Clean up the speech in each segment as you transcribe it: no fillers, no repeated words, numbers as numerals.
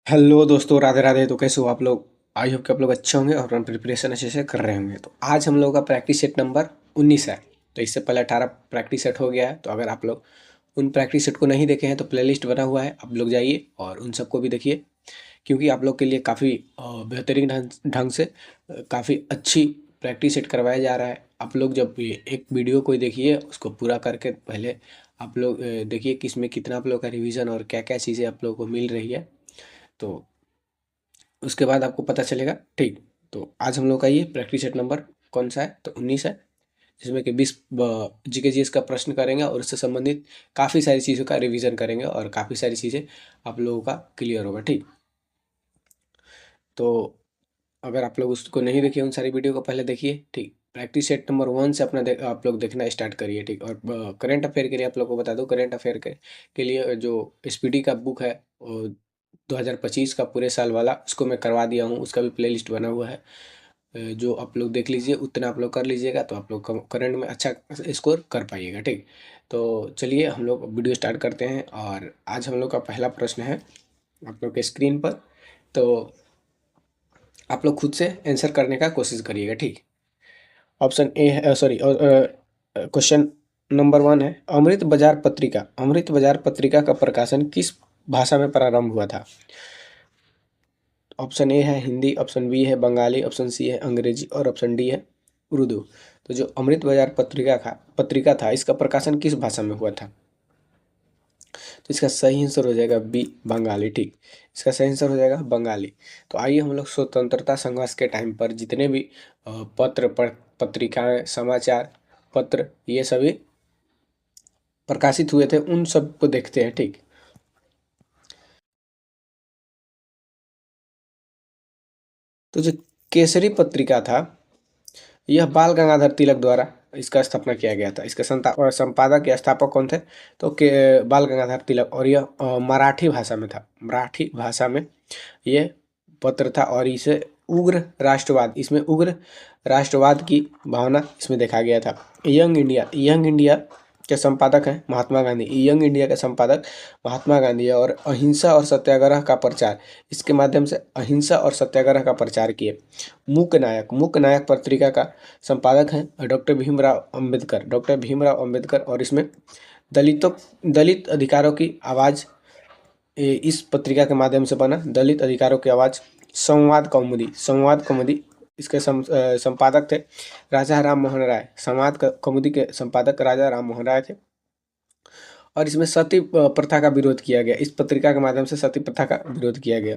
Hello दोस्तों, राधे राधे। तो कैसे हो आप लोग? आई होप कि आप लोग अच्छे होंगे और अपना प्रिपरेशन अच्छे से कर रहे होंगे। तो आज हम लोगों का प्रैक्टिस सेट नंबर 19 है। तो इससे पहले 18 प्रैक्टिस सेट हो गया है। तो अगर आप लोग उन प्रैक्टिस सेट को नहीं देखे हैं तो प्लेलिस्ट बना हुआ है, आप लोग जाइए और उन सबको भी देखिए, क्योंकि आप लोग के लिए काफ़ी बेहतरीन ढंग ढंग से काफ़ी अच्छी प्रैक्टिस सेट करवाया जा रहा है। आप लोग जब ये एक वीडियो कोई देखिए, उसको पूरा करके पहले आप लोग देखिए कि इसमें कितना आप लोग का रिवीजन और क्या क्या चीज़ें आप लोगों को मिल रही है। तो उसके बाद आपको पता चलेगा। ठीक, तो आज हम लोग का ये प्रैक्टिस सेट नंबर कौन सा है? तो 19 है, जिसमें कि 20 जीके जीएस का प्रश्न करेंगे और उससे संबंधित काफ़ी सारी चीज़ों का रिवीजन करेंगे और काफ़ी सारी चीज़ें आप लोगों का क्लियर होगा। ठीक, तो अगर आप लोग उसको नहीं देखिए, उन सारी वीडियो को पहले देखिए। ठीक, प्रैक्टिस सेट नंबर 1 से अपना आप लोग देखना स्टार्ट करिए। ठीक, और करंट अफेयर के लिए आप लोग को बता दूं, करंट अफेयर के लिए जो एसपीडी का बुक है, 2025 का पूरे साल वाला, उसको मैं करवा दिया हूँ। उसका भी प्लेलिस्ट बना हुआ है, जो आप लोग देख लीजिए। उतना आप लोग कर लीजिएगा तो आप लोग करंट में अच्छा स्कोर कर पाइएगा। ठीक, तो चलिए हम लोग वीडियो स्टार्ट करते हैं। और आज हम लोग का पहला प्रश्न है आप लोग के स्क्रीन पर। तो आप लोग खुद से आंसर करने का कोशिश करिएगा। ठीक, ऑप्शन ए है, सॉरी, क्वेश्चन नंबर 1 है, अमृत बाजार पत्रिका। अमृत बाजार पत्रिका का प्रकाशन किस भाषा में प्रारंभ हुआ था? ऑप्शन ए है हिंदी, ऑप्शन बी है बंगाली, ऑप्शन सी है अंग्रेजी और ऑप्शन डी है उर्दू। तो जो अमृत बाजार पत्रिका था, इसका प्रकाशन किस भाषा में हुआ था? तो इसका सही आंसर हो जाएगा बी, बंगाली। ठीक, इसका सही आंसर हो जाएगा बंगाली। तो आइए हम लोग स्वतंत्रता संघर्ष के टाइम पर जितने भी पत्रिकाएं, समाचार पत्र, ये सभी प्रकाशित हुए थे, उन सब को देखते हैं। ठीक, तो जो केसरी पत्रिका था, यह बाल गंगाधर तिलक द्वारा इसका स्थापना किया गया था। इसके संपादक या स्थापक कौन थे? तो के बाल गंगाधर तिलक। और यह मराठी भाषा में था, मराठी भाषा में ये पत्र था। और इसे उग्र राष्ट्रवाद, इसमें उग्र राष्ट्रवाद की भावना इसमें देखा गया था। यंग इंडिया के संपादक हैं महात्मा गांधी। यंग इंडिया के संपादक महात्मा गांधी है। और अहिंसा और सत्याग्रह का प्रचार, इसके माध्यम से अहिंसा और सत्याग्रह का प्रचार किए। मूक नायक पत्रिका का संपादक हैं डॉक्टर भीमराव अंबेडकर, डॉक्टर भीमराव अंबेडकर। और इसमें दलितों दलित अधिकारों की आवाज़ इस पत्रिका के माध्यम से बना, दलित अधिकारों की आवाज़। संवाद कौमुदी इसके संपादक थे राजा राम मोहन राय। कौमुदी के संपादक राजा राम मोहन राय थे। और इसमें सती प्रथा का विरोध किया गया, इस पत्रिका के माध्यम से सती प्रथा का विरोध किया गया।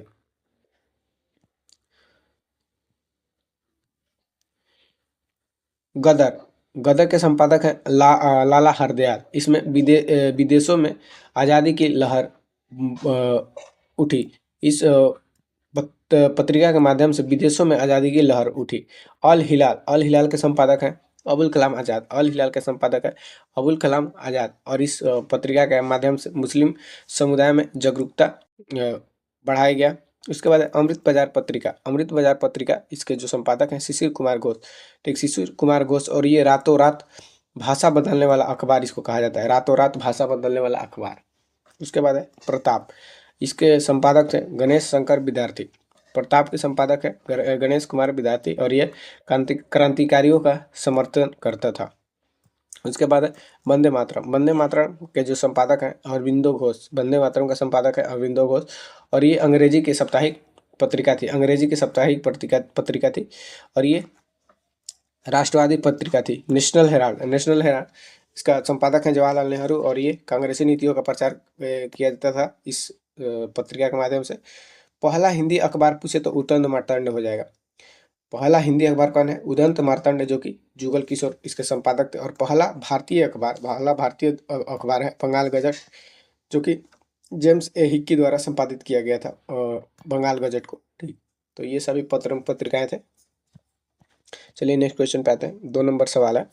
गदर, गदर के संपादक हैं लाला हरदयाल। इसमें विदेशों में आज़ादी की लहर उठी। इस पत्रिका के माध्यम से विदेशों में आज़ादी की लहर उठी। अल हिलाल के संपादक हैं अबुल कलाम आज़ाद। अल हिलाल के संपादक है अबुल कलाम आज़ाद। और इस पत्रिका के माध्यम से मुस्लिम समुदाय में जागरूकता बढ़ाया गया। उसके बाद है अमृत बाजार पत्रिका, इसके जो संपादक हैं शिशिर कुमार घोष। ठीक, शिशिर कुमार घोष। और ये रातों रात भाषा बदलने वाला अखबार इसको कहा जाता है, रातों रात भाषा बदलने वाला अखबार। उसके बाद है प्रताप, इसके संपादक थे गणेश शंकर विद्यार्थी। प्रताप के संपादक है गणेश कुमार विद्यार्थी। और ये क्रांतिकारियों का समर्थन करता था। उसके बाद है वंदे मातरम के जो संपादक हैं अरविंदो घोष। वंदे मातरम का संपादक है अरविंदो घोष। और ये अंग्रेजी की साप्ताहिक पत्रिका थी, अंग्रेजी की साप्ताहिक पत्रिका थी। और ये राष्ट्रवादी पत्रिका थी, नेशनल हेराल्ड। इसका संपादक है जवाहरलाल नेहरू। और ये कांग्रेसी नीतियों का प्रचार किया जाता था इस पत्रिका के माध्यम से। पहला हिंदी अखबार पूछे तो उदंत मार्तंड हो जाएगा। पहला हिंदी अखबार कौन है? उदंत मार्तंड, जो कि जुगल किशोर इसके संपादक थे। और पहला भारतीय अखबार है बंगाल गजट, जो कि जेम्स ए हिक्की द्वारा संपादित किया गया था बंगाल गजट को। ठीक, तो ये सभी पत्रिकाएं थे। चलिए नेक्स्ट क्वेश्चन पे आते हैं। 2 नंबर सवाल है,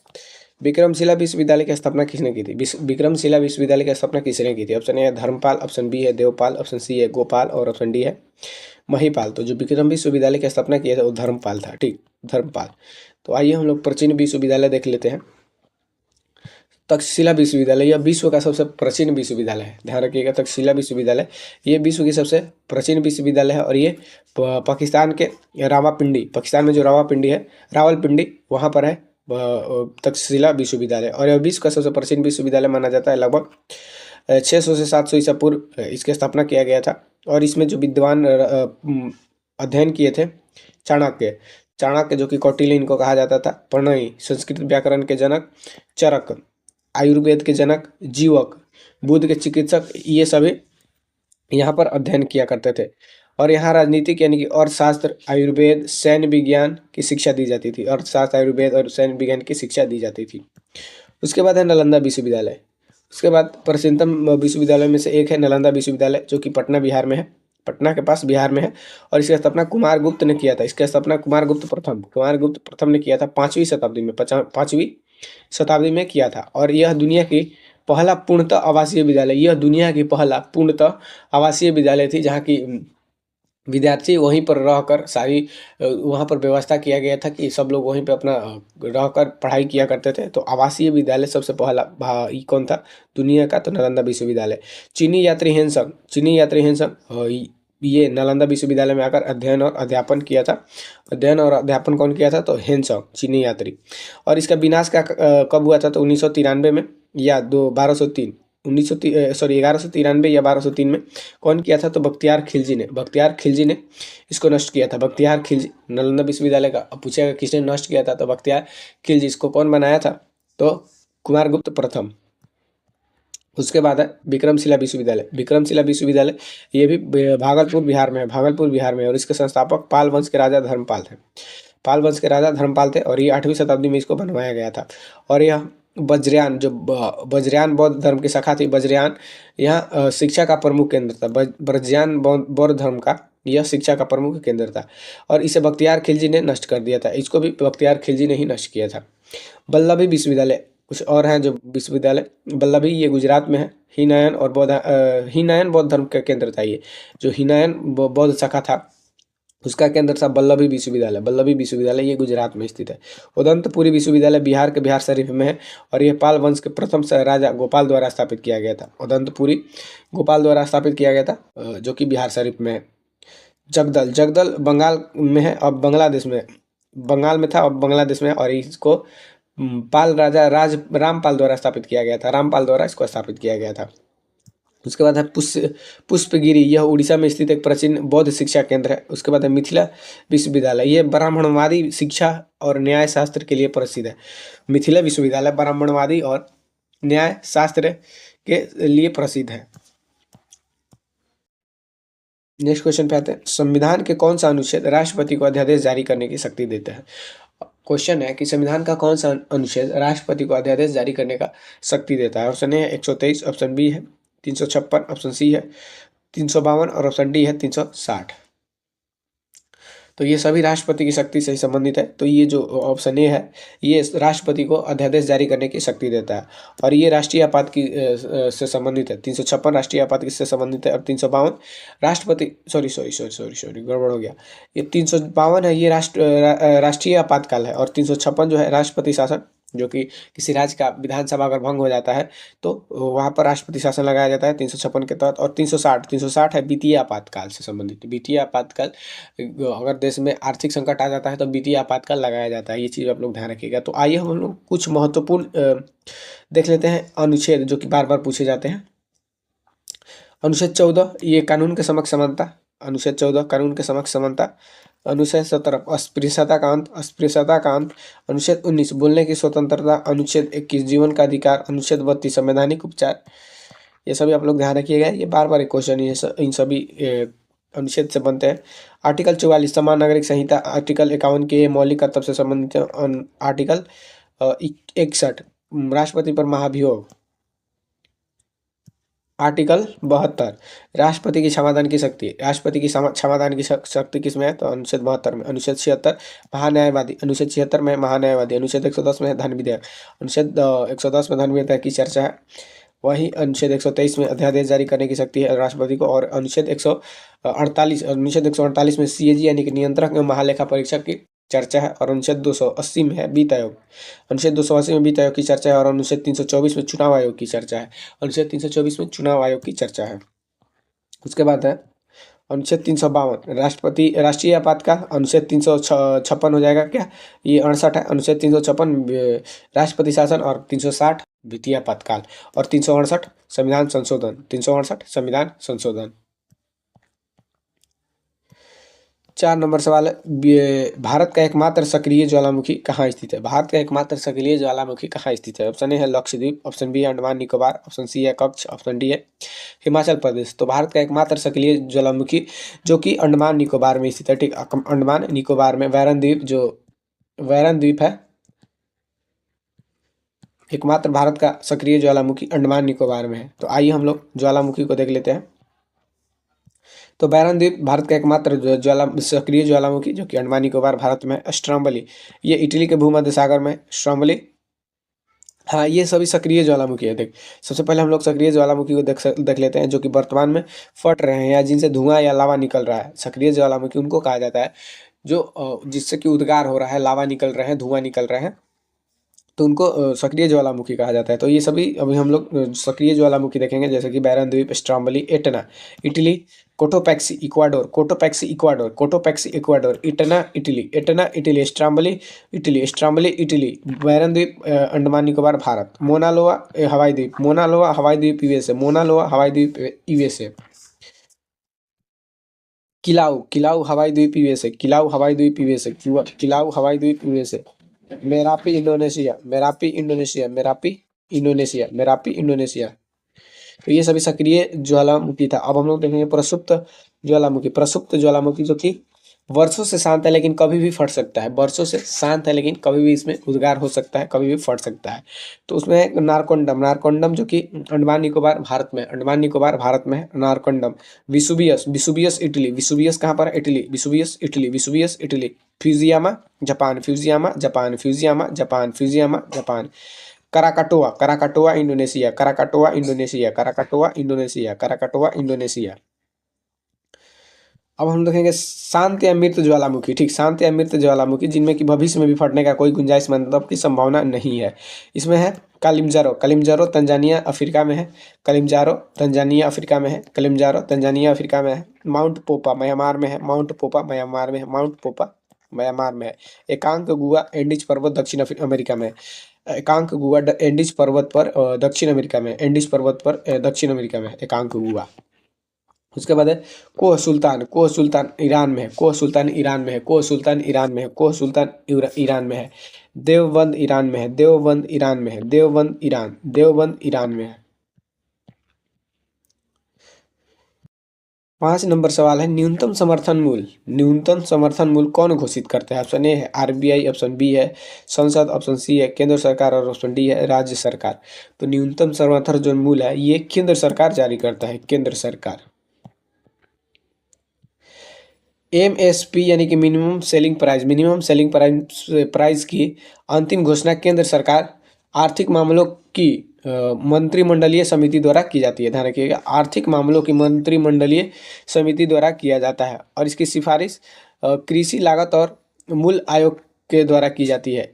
विक्रमशिला विश्वविद्यालय की स्थापना किसने की थी? विक्रमशिला विश्वविद्यालय की स्थापना किसने की थी? ऑप्शन ए है धर्मपाल, ऑप्शन बी है देवपाल, ऑप्शन सी है गोपाल और ऑप्शन डी है महिपाल। तो जो विक्रम विश्वविद्यालय की स्थापना किया था वो धर्मपाल था। ठीक, धर्मपाल। तो आइए हम लोग प्राचीन विश्वविद्यालय देख लेते हैं। तक्षशिला विश्वविद्यालय यह विश्व का सबसे प्राचीन विश्वविद्यालय है, ध्यान रखिएगा। तक्षशिला विश्वविद्यालय ये विश्व की सबसे प्राचीन विश्वविद्यालय है और ये पाकिस्तान के रावलपिंडी, पाकिस्तान में जो रावलपिंडी है, रावलपिंडी वहाँ पर है तक्षशिला विश्वविद्यालय। और यह विश्व का सबसे प्राचीन विश्वविद्यालय माना जाता है। लगभग 600 से 700 ईसा पूर्व इसकी स्थापना किया गया था। और इसमें जो विद्वान अध्ययन किए थे चाणक्य, चाणक्य जो कि कौटिल्य इनको कहा जाता था, प्रणयी संस्कृत व्याकरण के जनक, चरक आयुर्वेद के जनक, जीवक बुद्ध के चिकित्सक, ये सभी यहाँ पर अध्ययन किया करते थे। और यहाँ राजनीतिक यानी कि अर्थशास्त्र, आयुर्वेद, सैन्य विज्ञान की शिक्षा दी जाती थी। अर्थशास्त्र, आयुर्वेद और सैन्य विज्ञान की शिक्षा दी जाती थी। उसके बाद है नालंदा विश्वविद्यालय। उसके बाद प्राचीनतम विश्वविद्यालय में से एक है नालंदा विश्वविद्यालय, जो कि पटना बिहार में है, पटना के पास बिहार में है। और इसकी स्थापना कुमारगुप्त ने किया था। इसकी स्थापना कुमारगुप्त प्रथम ने किया था 5वीं शताब्दी में, 5वीं शताब्दी में किया था। और यह दुनिया की पहला पूर्णतः आवासीय विद्यालय, यह दुनिया की पहला पूर्णतः आवासीय विद्यालय थी, जहाँ की विद्यार्थी वहीं पर रहकर सारी वहाँ पर व्यवस्था किया गया था कि सब लोग वहीं पे अपना रहकर पढ़ाई किया करते थे। तो आवासीय विद्यालय सबसे पहला कौन था दुनिया का? तो नालंदा विश्वविद्यालय। चीनी यात्री हेनसंग ये नालंदा विश्वविद्यालय में आकर अध्ययन और अध्यापन किया था। अध्ययन और अध्यापन कौन किया था? तो हेनसंग, चीनी यात्री। और इसका विनाश कब हुआ था? तो 1993 में या 1103 या 1203 में कौन किया था? तो बख्तियार खिलजी ने इसको नष्ट किया था। बख्तियार खिलजी नालंदा विश्वविद्यालय का। अब पूछेगा किसने नष्ट किया था? तो बख्तियार खिलजी। इसको कौन बनाया था? तो कुमारगुप्त प्रथम। उसके बाद है विक्रमशिला विश्वविद्यालय। ये भी भागलपुर बिहार में है। और इसके संस्थापक पाल वंश के राजा धर्मपाल थे। और ये 8वीं शताब्दी में इसको बनवाया गया था। और यह वज्रयान बौद्ध धर्म की शाखा थी। वज्रयान यहाँ शिक्षा का प्रमुख केंद्र था। वज्रयान बौद्ध धर्म का यह शिक्षा का प्रमुख केंद्र था। और इसे बख्तियार खिलजी ने नष्ट कर दिया था। इसको भी बख्तियार खिलजी ने ही नष्ट किया था। वल्लभी विश्वविद्यालय, कुछ और हैं जो विश्वविद्यालय। वल्लभी ये गुजरात में है। हीनयान बौद्ध धर्म का केंद्र था। ये जो हीनयान बौद्ध शाखा था उसका केंद्र था वल्लभी विश्वविद्यालय। ये गुजरात में स्थित है। उदंतपुरी विश्वविद्यालय बिहार के बिहार शरीफ में है। और यह पाल वंश के प्रथम राजा गोपाल द्वारा स्थापित किया गया था। उदंतपुरी गोपाल द्वारा स्थापित किया गया था, जो कि बिहार शरीफ में है। जगदल बंगाल में है, अब बांग्लादेश में, बंगाल में था, अब बांग्लादेश में। और इसको पाल राजा रामपाल द्वारा स्थापित किया गया था। रामपाल द्वारा इसको स्थापित किया गया था। उसके बाद है पुष्पगिरी, यह उड़ीसा में स्थित एक प्राचीन बौद्ध शिक्षा केंद्र है। उसके बाद है मिथिला विश्वविद्यालय, ये ब्राह्मणवादी शिक्षा और न्याय शास्त्र के लिए प्रसिद्ध है। मिथिला विश्वविद्यालय ब्राह्मणवादी और न्याय शास्त्र के लिए प्रसिद्ध है। नेक्स्ट क्वेश्चन पे आते हैं। संविधान के कौन सा अनुच्छेद राष्ट्रपति को अध्यादेश जारी करने की शक्ति देता है? क्वेश्चन है कि संविधान का कौन सा अनुच्छेद राष्ट्रपति को अध्यादेश जारी करने का शक्ति देता है? ऑप्शन ए है 123, ऑप्शन बी है 356, ऑप्शन सी है 352 और ऑप्शन डी है 360। तो ये सभी राष्ट्रपति की शक्ति से संबंधित है। तो ये जो ऑप्शन ए है ये राष्ट्रपति को अध्यादेश जारी करने की शक्ति देता है। और ये राष्ट्रीय आपात की से संबंधित है। 356 राष्ट्रीय आपात से संबंधित है। और 352 राष्ट्रपति सॉरी गड़बड़ हो गया। ये 352 है, ये राष्ट्रीय आपातकाल है। और 356 जो है राष्ट्रपति शासन, जो कि किसी राज्य का विधानसभा अगर भंग हो जाता है तो वहाँ पर राष्ट्रपति शासन लगाया जाता है 356 के तहत। और 360 है वित्तीय आपातकाल से संबंधित। वित्तीय आपातकाल, अगर देश में आर्थिक संकट आ जाता है तो वित्तीय आपातकाल लगाया जाता है। ये चीज़ आप लोग ध्यान रखिएगा। तो आइए हम लोग कुछ महत्वपूर्ण देख लेते हैं अनुच्छेद, जो कि बार बार पूछे जाते हैं। अनुच्छेद 14 ये कानून के समक्ष समानता। अनुच्छेद 14 कानून के समक्ष समानता। अनुच्छेद 17 अस्पृश्यता का अंत। अनुच्छेद 19 बोलने की स्वतंत्रता। अनुच्छेद 21 जीवन का अधिकार। अनुच्छेद 32 संवैधानिक उपचार। ये सभी आप लोग ध्यान रखिएगा। ये बार बार एक क्वेश्चन इन सभी अनुच्छेद से बनते हैं। आर्टिकल 44 समान नागरिक संहिता। आर्टिकल 51 के मौलिक कर्तव्य से संबंधित। आर्टिकल 61 राष्ट्रपति पर महाभियोग। आर्टिकल 72 राष्ट्रपति की क्षमादान की शक्ति। राष्ट्रपति की क्षमादान की शक्ति किसमें है? तो अनुच्छेद 72 में। अनुच्छेद 76 महान्यायवादी। अनुच्छेद 76 में महान्यायवादी। अनुच्छेद 110 में धन विधेयक। अनुच्छेद 110 में धन विधेयक की चर्चा है। वहीं अनुच्छेद 123 में अध्यादेश जारी करने की शक्ति है राष्ट्रपति को। और अनुच्छेद 148 में CAG यानी कि नियंत्रक एवं महालेखा परीक्षक की चर्चा है और अनुच्छेद 280 में है वित्त आयोग। अनुच्छेद 280 में वित्त आयोग की चर्चा है और अनुच्छेद 324 में चुनाव आयोग की चर्चा है। अनुच्छेद 324 में चुनाव आयोग की चर्चा है। उसके बाद है अनुच्छेद 352 राष्ट्रीय आपातकाल। अनुच्छेद 356 हो जाएगा क्या, ये 68 है। अनुच्छेद 356 राष्ट्रपति शासन और 360 वित्तीय आपातकाल और 368 संविधान संशोधन। 368 संविधान संशोधन। 4 नंबर सवाल है, भारत का एकमात्र सक्रिय ज्वालामुखी कहाँ स्थित है। भारत का एकमात्र सक्रिय ज्वालामुखी कहाँ स्थित है। ऑप्शन ए है लक्षद्वीप, ऑप्शन बी है अंडमान निकोबार, ऑप्शन सी है कच्छ, ऑप्शन डी है हिमाचल प्रदेश। तो भारत का एकमात्र सक्रिय ज्वालामुखी जो कि अंडमान निकोबार में स्थित है, ठीक, अंडमान निकोबार में वैरन द्वीप है, एकमात्र भारत का सक्रिय ज्वालामुखी अंडमान निकोबार में है। तो आइए हम लोग ज्वालामुखी को देख लेते हैं। तो बैरन द्वीप भारत का एकमात्र सक्रिय ज्वालामुखी जो कि अंडमान निकोबार भारत में है। स्ट्रोम्बोली, ये इटली के भूमध्य सागर में। स्ट्रोम्बोली, हाँ, ये सभी सक्रिय ज्वालामुखी है। देख, सबसे पहले हम लोग सक्रिय ज्वालामुखी को देख लेते हैं जो कि वर्तमान में फट रहे हैं या जिनसे धुआं या लावा निकल रहा है। सक्रिय ज्वालामुखी उनको कहा जाता है जो जिससे कि उद्गार हो रहा है, लावा निकल रहे हैं, धुआं निकल रहे हैं, तो उनको सक्रिय ज्वालामुखी कहा जाता है। तो ये सभी अभी हम लोग सक्रिय ज्वालामुखी देखेंगे, जैसे कि बैरन द्वीप, Stromboli, Etna Italy, Cotopaxi Ecuador, Cotopaxi Ecuador, Etna Italy, Stromboli Italy, Barren द्वीप अंडमान निकोबार भारत, मोनालोआ हवाई द्वीप यूएसए, किलाउ हवाई द्वीप यूएसए, मेरापी इंडोनेशिया। तो ये सभी सक्रिय ज्वालामुखी था। अब हम लोग देखेंगे प्रसुप्त ज्वालामुखी जो कि वर्षों से शांत है लेकिन कभी भी फट सकता है। वर्षों से शांत है लेकिन कभी भी इसमें उद्गार हो सकता है, कभी भी फट सकता है। तो उसमें है नारकोंडम जो कि अंडमान निकोबार भारत में है। नारकोंडम, विसुवियस इटली, विसुवियस कहाँ पर है, Vesuvius Italy, Fujiyama Japan, Krakatoa Indonesia. अब हम देखेंगे शांत या मृत ज्वालामुखी, ठीक, शांत या मृत ज्वालामुखी जिनमें कि भविष्य में भी फटने का कोई गुंजाइश मतलब की संभावना नहीं है। इसमें है कलिमंजारो तंजानिया अफ्रीका में है। माउंट पोपा म्यांमार में है। एकांक गुआ एंडीज पर्वत दक्षिण अमेरिका में है। एंडीज पर्वत पर दक्षिण अमेरिका में एकांक गुआ। उसके बाद है कोह सुल्तान ईरान में है। देवबंद ईरान में है। 5 नंबर सवाल है न्यूनतम समर्थन मूल्य कौन घोषित करता है। ऑप्शन ए है आरबीआई, ऑप्शन बी है संसद, ऑप्शन सी है केंद्र सरकार और ऑप्शन डी है राज्य सरकार। तो न्यूनतम समर्थन जो मूल्य है ये केंद्र सरकार जारी करता है, केंद्र सरकार। एमएसपी यानी कि मिनिमम सेलिंग प्राइस की अंतिम घोषणा केंद्र सरकार आर्थिक मामलों की मंत्रिमंडलीय समिति द्वारा की जाती है। ध्यान रखिएगा, आर्थिक मामलों की मंत्रिमंडलीय समिति द्वारा किया जाता है और इसकी सिफारिश कृषि लागत और मूल्य आयोग के द्वारा की जाती है।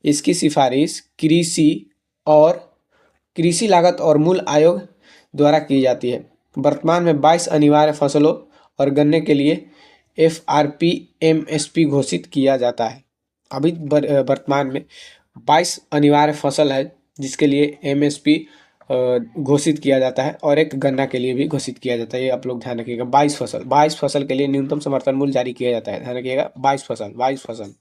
इसकी सिफारिश कृषि लागत और मूल्य आयोग द्वारा की जाती है। वर्तमान में 22 अनिवार्य फसलों और गन्ने के लिए FRP MSP घोषित किया जाता है। अभी वर्तमान में 22 अनिवार्य फसल है जिसके लिए MSP घोषित किया जाता है और एक गन्ना के लिए भी घोषित किया जाता है। ये आप लोग ध्यान रखिएगा, 22 फसल के लिए न्यूनतम समर्थन मूल्य जारी किया जाता है। ध्यान रखिएगा, 22 फसल।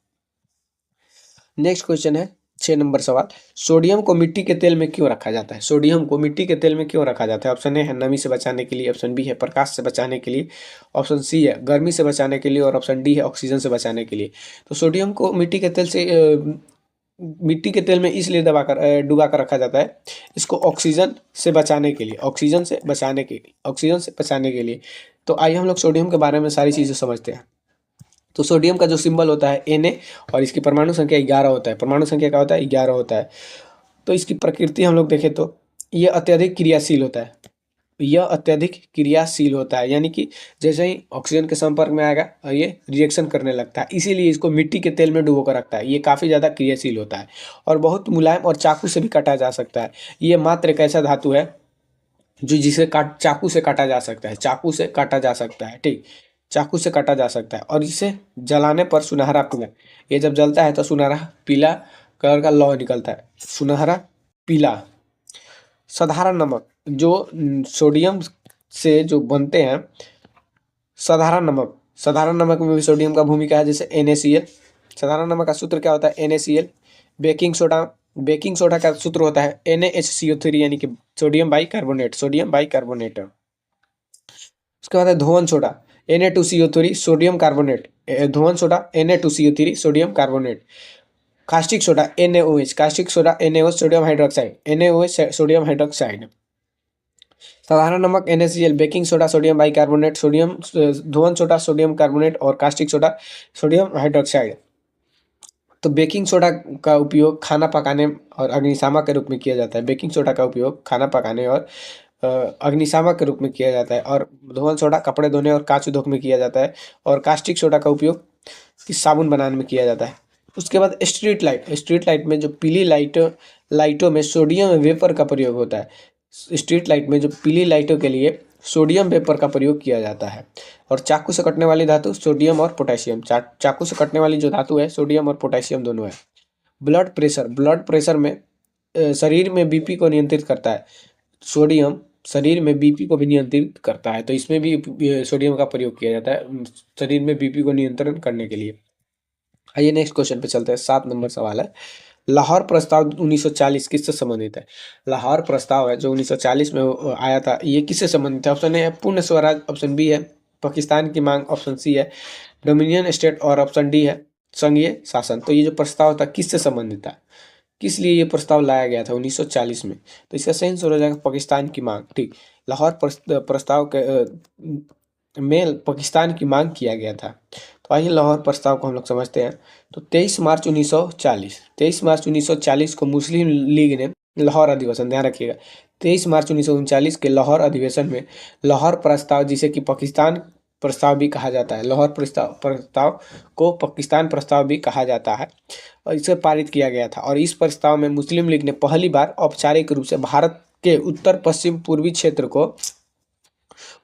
नेक्स्ट क्वेश्चन है 6 नंबर सवाल, सोडियम को मिट्टी के तेल में क्यों रखा जाता है। ऑप्शन ए है नमी से बचाने के लिए, ऑप्शन बी है प्रकाश से बचाने के लिए, ऑप्शन सी है गर्मी से बचाने के लिए और ऑप्शन डी है ऑक्सीजन से बचाने के लिए। तो सोडियम को मिट्टी के तेल में इसलिए डुबा कर रखा जाता है, इसको ऑक्सीजन से बचाने के लिए। तो आइए हम लोग सोडियम के बारे में सारी चीज़ें समझते हैं। तो सोडियम का जो सिंबल होता है Na और इसकी परमाणु संख्या 11 होता है। परमाणु संख्या क्या होता है, 11 होता है। तो इसकी प्रकृति हम लोग देखें तो ये अत्यधिक क्रियाशील होता है। यह अत्यधिक क्रियाशील होता है, यानी कि जैसे ही ऑक्सीजन के संपर्क में आएगा ये रिएक्शन करने लगता है, इसीलिए इसको मिट्टी के तेल में डुबो कर रखता है। ये काफ़ी ज़्यादा क्रियाशील होता है और बहुत मुलायम और चाकू से भी काटा जा सकता है। ये मात्र एक ऐसा धातु है जो जिसे चाकू से काटा जा सकता है, चाकू से काटा जा सकता है, ठीक, चाकू से काटा जा सकता है। और इसे जलाने पर सुनहरा पीला, ये जब जलता है तो सुनहरा पीला कलर का लौ निकलता है, सुनहरा पीला। साधारण नमक जो सोडियम से जो बनते हैं, साधारण नमक में भी सोडियम का भूमिका है, जैसे NaCl। साधारण नमक का सूत्र क्या होता है? NaCl। बेकिंग सोडा का सूत्र होता है NaHCO3, यानी कि सोडियम बाइकार्बोनेट, उसके बाद है धोवन सोडा Na2CO3 सोडियम कार्बोनेट, धोवन soda Na2CO3 sodium carbonate. Caustic soda NaOH sodium hydroxide. साधारण नमक NaCl, baking soda sodium bicarbonate, धोवन सोडा सोडियम कार्बोनेट और कास्टिक सोडा सोडियम हाइड्रोक्साइड। तो बेकिंग सोडा का उपयोग खाना पकाने और अग्निशामक के रूप में किया जाता है। बेकिंग सोडा का उपयोग खाना पकाने और अग्निशामक के रूप में किया जाता है। और धोवन सोडा कपड़े धोने और कांच उद्योग में किया जाता है। और कास्टिक सोडा का उपयोग साबुन बनाने में किया जाता है। उसके बाद स्ट्रीट लाइट में जो पीली लाइटों में सोडियम वेपर का प्रयोग होता है। स्ट्रीट लाइट में जो पीली लाइटों के लिए सोडियम वेपर का प्रयोग किया जाता है। और चाकू से कटने वाली धातु सोडियम और पोटेशियम, चाकू से कटने वाली जो धातु है सोडियम और पोटेशियम दोनों है। ब्लड प्रेशर में शरीर में बीपी को नियंत्रित करता है। सोडियम शरीर में बीपी को भी नियंत्रित करता है, तो इसमें भी सोडियम का प्रयोग किया जाता है शरीर में बीपी को नियंत्रण करने के लिए। आइए नेक्स्ट क्वेश्चन पे चलते हैं। 7 नंबर सवाल है, लाहौर प्रस्ताव 1940 किससे संबंधित है? लाहौर प्रस्ताव है जो 1940 में आया था, ये किससे संबंधित है? ऑप्शन ए है पूर्ण स्वराज, ऑप्शन बी है पाकिस्तान की मांग, ऑप्शन सी है डोमिनियन स्टेट और ऑप्शन डी है संघीय शासन। तो ये जो प्रस्ताव था किससे संबंधित था, किस लिए ये प्रस्ताव लाया गया था 1940 में? तो इसका सही आंसर हो जाएगा पाकिस्तान की मांग, ठीक। लाहौर प्रस्ताव में पाकिस्तान की मांग किया गया था। तो आइए लाहौर प्रस्ताव को हम लोग समझते हैं। तो 23 मार्च 1940 को मुस्लिम लीग ने लाहौर अधिवेशन, ध्यान रखिएगा 23 मार्च 1939 के लाहौर अधिवेशन में लाहौर प्रस्ताव, जिसे कि पाकिस्तान प्रस्ताव भी कहा जाता है, लाहौर प्रस्ताव को पाकिस्तान प्रस्ताव भी कहा जाता है, और इसे पारित किया गया था। और इस प्रस्ताव में मुस्लिम लीग ने पहली बार औपचारिक रूप से भारत के उत्तर पश्चिम पूर्वी क्षेत्र को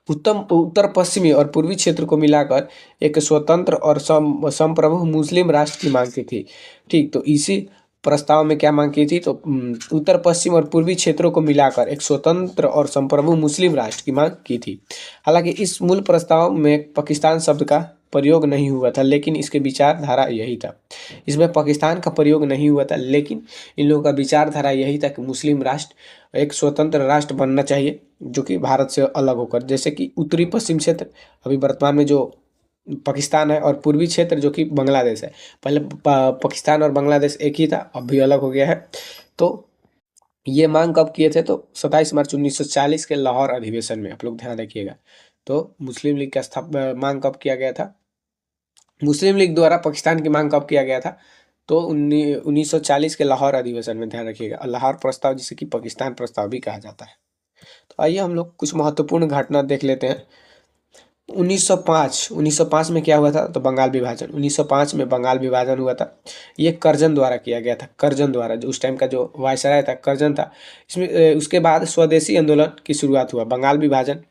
उत्तर पश्चिमी और पूर्वी क्षेत्र को मिलाकर एक स्वतंत्र और संप्रभु मुस्लिम राष्ट्र की मांग की थी, ठीक। तो इसी प्रस्ताव में क्या मांग की थी? तो उत्तर पश्चिम और पूर्वी क्षेत्रों को मिलाकर एक स्वतंत्र और संप्रभु मुस्लिम राष्ट्र की मांग की थी। हालांकि इस मूल प्रस्ताव में पाकिस्तान शब्द का प्रयोग नहीं हुआ था, लेकिन इसके विचारधारा यही था। इसमें पाकिस्तान का प्रयोग नहीं हुआ था, लेकिन इन लोगों का विचारधारा यही था कि मुस्लिम राष्ट्र एक स्वतंत्र राष्ट्र बनना चाहिए, जो कि भारत से अलग होकर, जैसे कि उत्तरी पश्चिम क्षेत्र अभी वर्तमान में जो पाकिस्तान है, और पूर्वी क्षेत्र जो कि बांग्लादेश है। पहले पाकिस्तान और बांग्लादेश एक ही था, अब भी अलग हो गया है। तो ये मांग कब किए थे? तो 27 मार्च 1940 के लाहौर अधिवेशन में, आप लोग ध्यान रखिएगा। तो मुस्लिम लीग का मांग कब किया गया था? मुस्लिम लीग द्वारा पाकिस्तान की मांग कब किया गया था? तो 1940 के लाहौर अधिवेशन में, ध्यान रखिएगा। लाहौर प्रस्ताव, जिसे कि पाकिस्तान प्रस्ताव भी कहा जाता है। तो आइए हम लोग कुछ महत्वपूर्ण घटना देख लेते हैं। 1905 में क्या हुआ था? तो बंगाल विभाजन। 1905 में बंगाल विभाजन हुआ था। ये कर्जन द्वारा किया गया था, कर्जन द्वारा, जो उस टाइम का जो वायसराय था कर्जन था। इसमें उसके बाद स्वदेशी आंदोलन की शुरुआत हुआ। बंगाल विभाजन,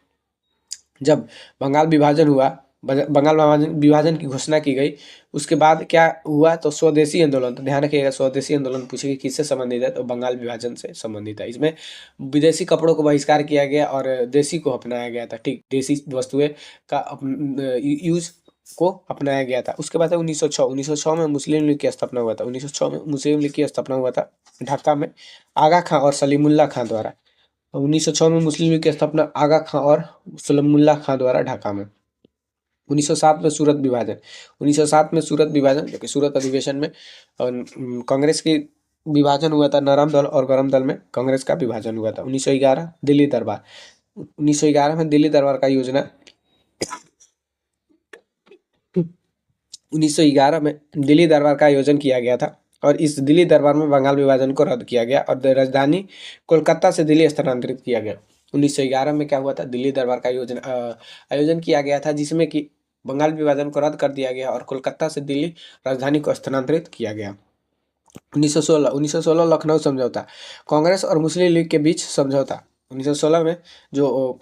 जब बंगाल विभाजन हुआ, बंगाल विभाजन की घोषणा की गई, उसके बाद क्या हुआ? तो स्वदेशी आंदोलन। तो ध्यान रखिएगा, स्वदेशी आंदोलन पूछेगी किससे संबंधित है, तो बंगाल विभाजन से संबंधित है। इसमें विदेशी कपड़ों को बहिष्कार किया गया और देसी को अपनाया गया था, ठीक। देसी वस्तुएं का यूज को अपनाया गया था। उसके बाद 1906 में मुस्लिम लीग की स्थापना हुआ था। 1906 में मुस्लिम लीग की स्थापना हुआ था ढाका में, आगा खां और सलीमुल्लाह खां द्वारा। 1906 में मुस्लिम लीग की स्थापना आगा खां और सलीमुल्लाह खां द्वारा ढाका में। 1907 में सूरत विभाजन। 1907 में सूरत विभाजन, जो कि सूरत अधिवेशन में कांग्रेस की विभाजन हुआ था, नरम दल और गरम दल में कांग्रेस का विभाजन हुआ था। 1911 दिल्ली दरबार। 1911 में दिल्ली दरबार का योजना 1911 में दिल्ली दरबार का आयोजन किया गया था, और इस दिल्ली दरबार में बंगाल विभाजन को रद्द किया गया और राजधानी कोलकाता से दिल्ली स्थानांतरित किया गया। 1911 में क्या हुआ था, दिल्ली दरबार का आयोजन किया गया था, जिसमें कि बंगाल विभाजन को रद्द कर दिया गया और कोलकाता से दिल्ली राजधानी को स्थानांतरित किया गया। 1916 लखनऊ समझौता, कांग्रेस और मुस्लिम लीग के बीच समझौता। 1916 में जो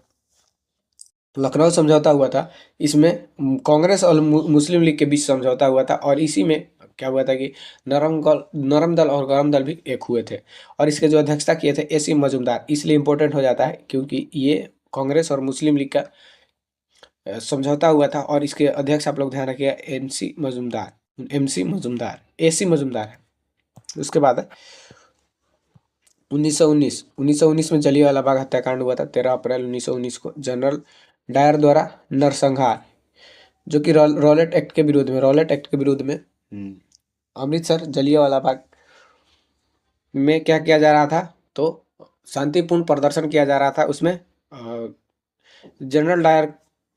लखनऊ समझौता हुआ था, इसमें कांग्रेस और मुस्लिम लीग के बीच समझौता हुआ था, और इसी में क्या हुआ था कि नरम दल और गरम दल भी एक हुए थे, और इसके जो अध्यक्षता किए थे एसी मजूमदार। इसलिए इम्पोर्टेंट हो जाता है क्योंकि ये कांग्रेस और मुस्लिम लीग का समझौता हुआ था, और इसके अध्यक्ष आप लोग ध्यान रखिएगा एसी मजूमदार है। उसके बाद है 1919 में जलियांवाला बाग हत्याकांड हुआ था। 13 अप्रैल 1919 को जनरल डायर द्वारा नरसंहार, जो कि रॉलेट एक्ट के विरुद्ध में अमृतसर जलियांवाला बाग में क्या किया जा रहा था, तो शांतिपूर्ण प्रदर्शन किया जा रहा था। उसमें जनरल डायर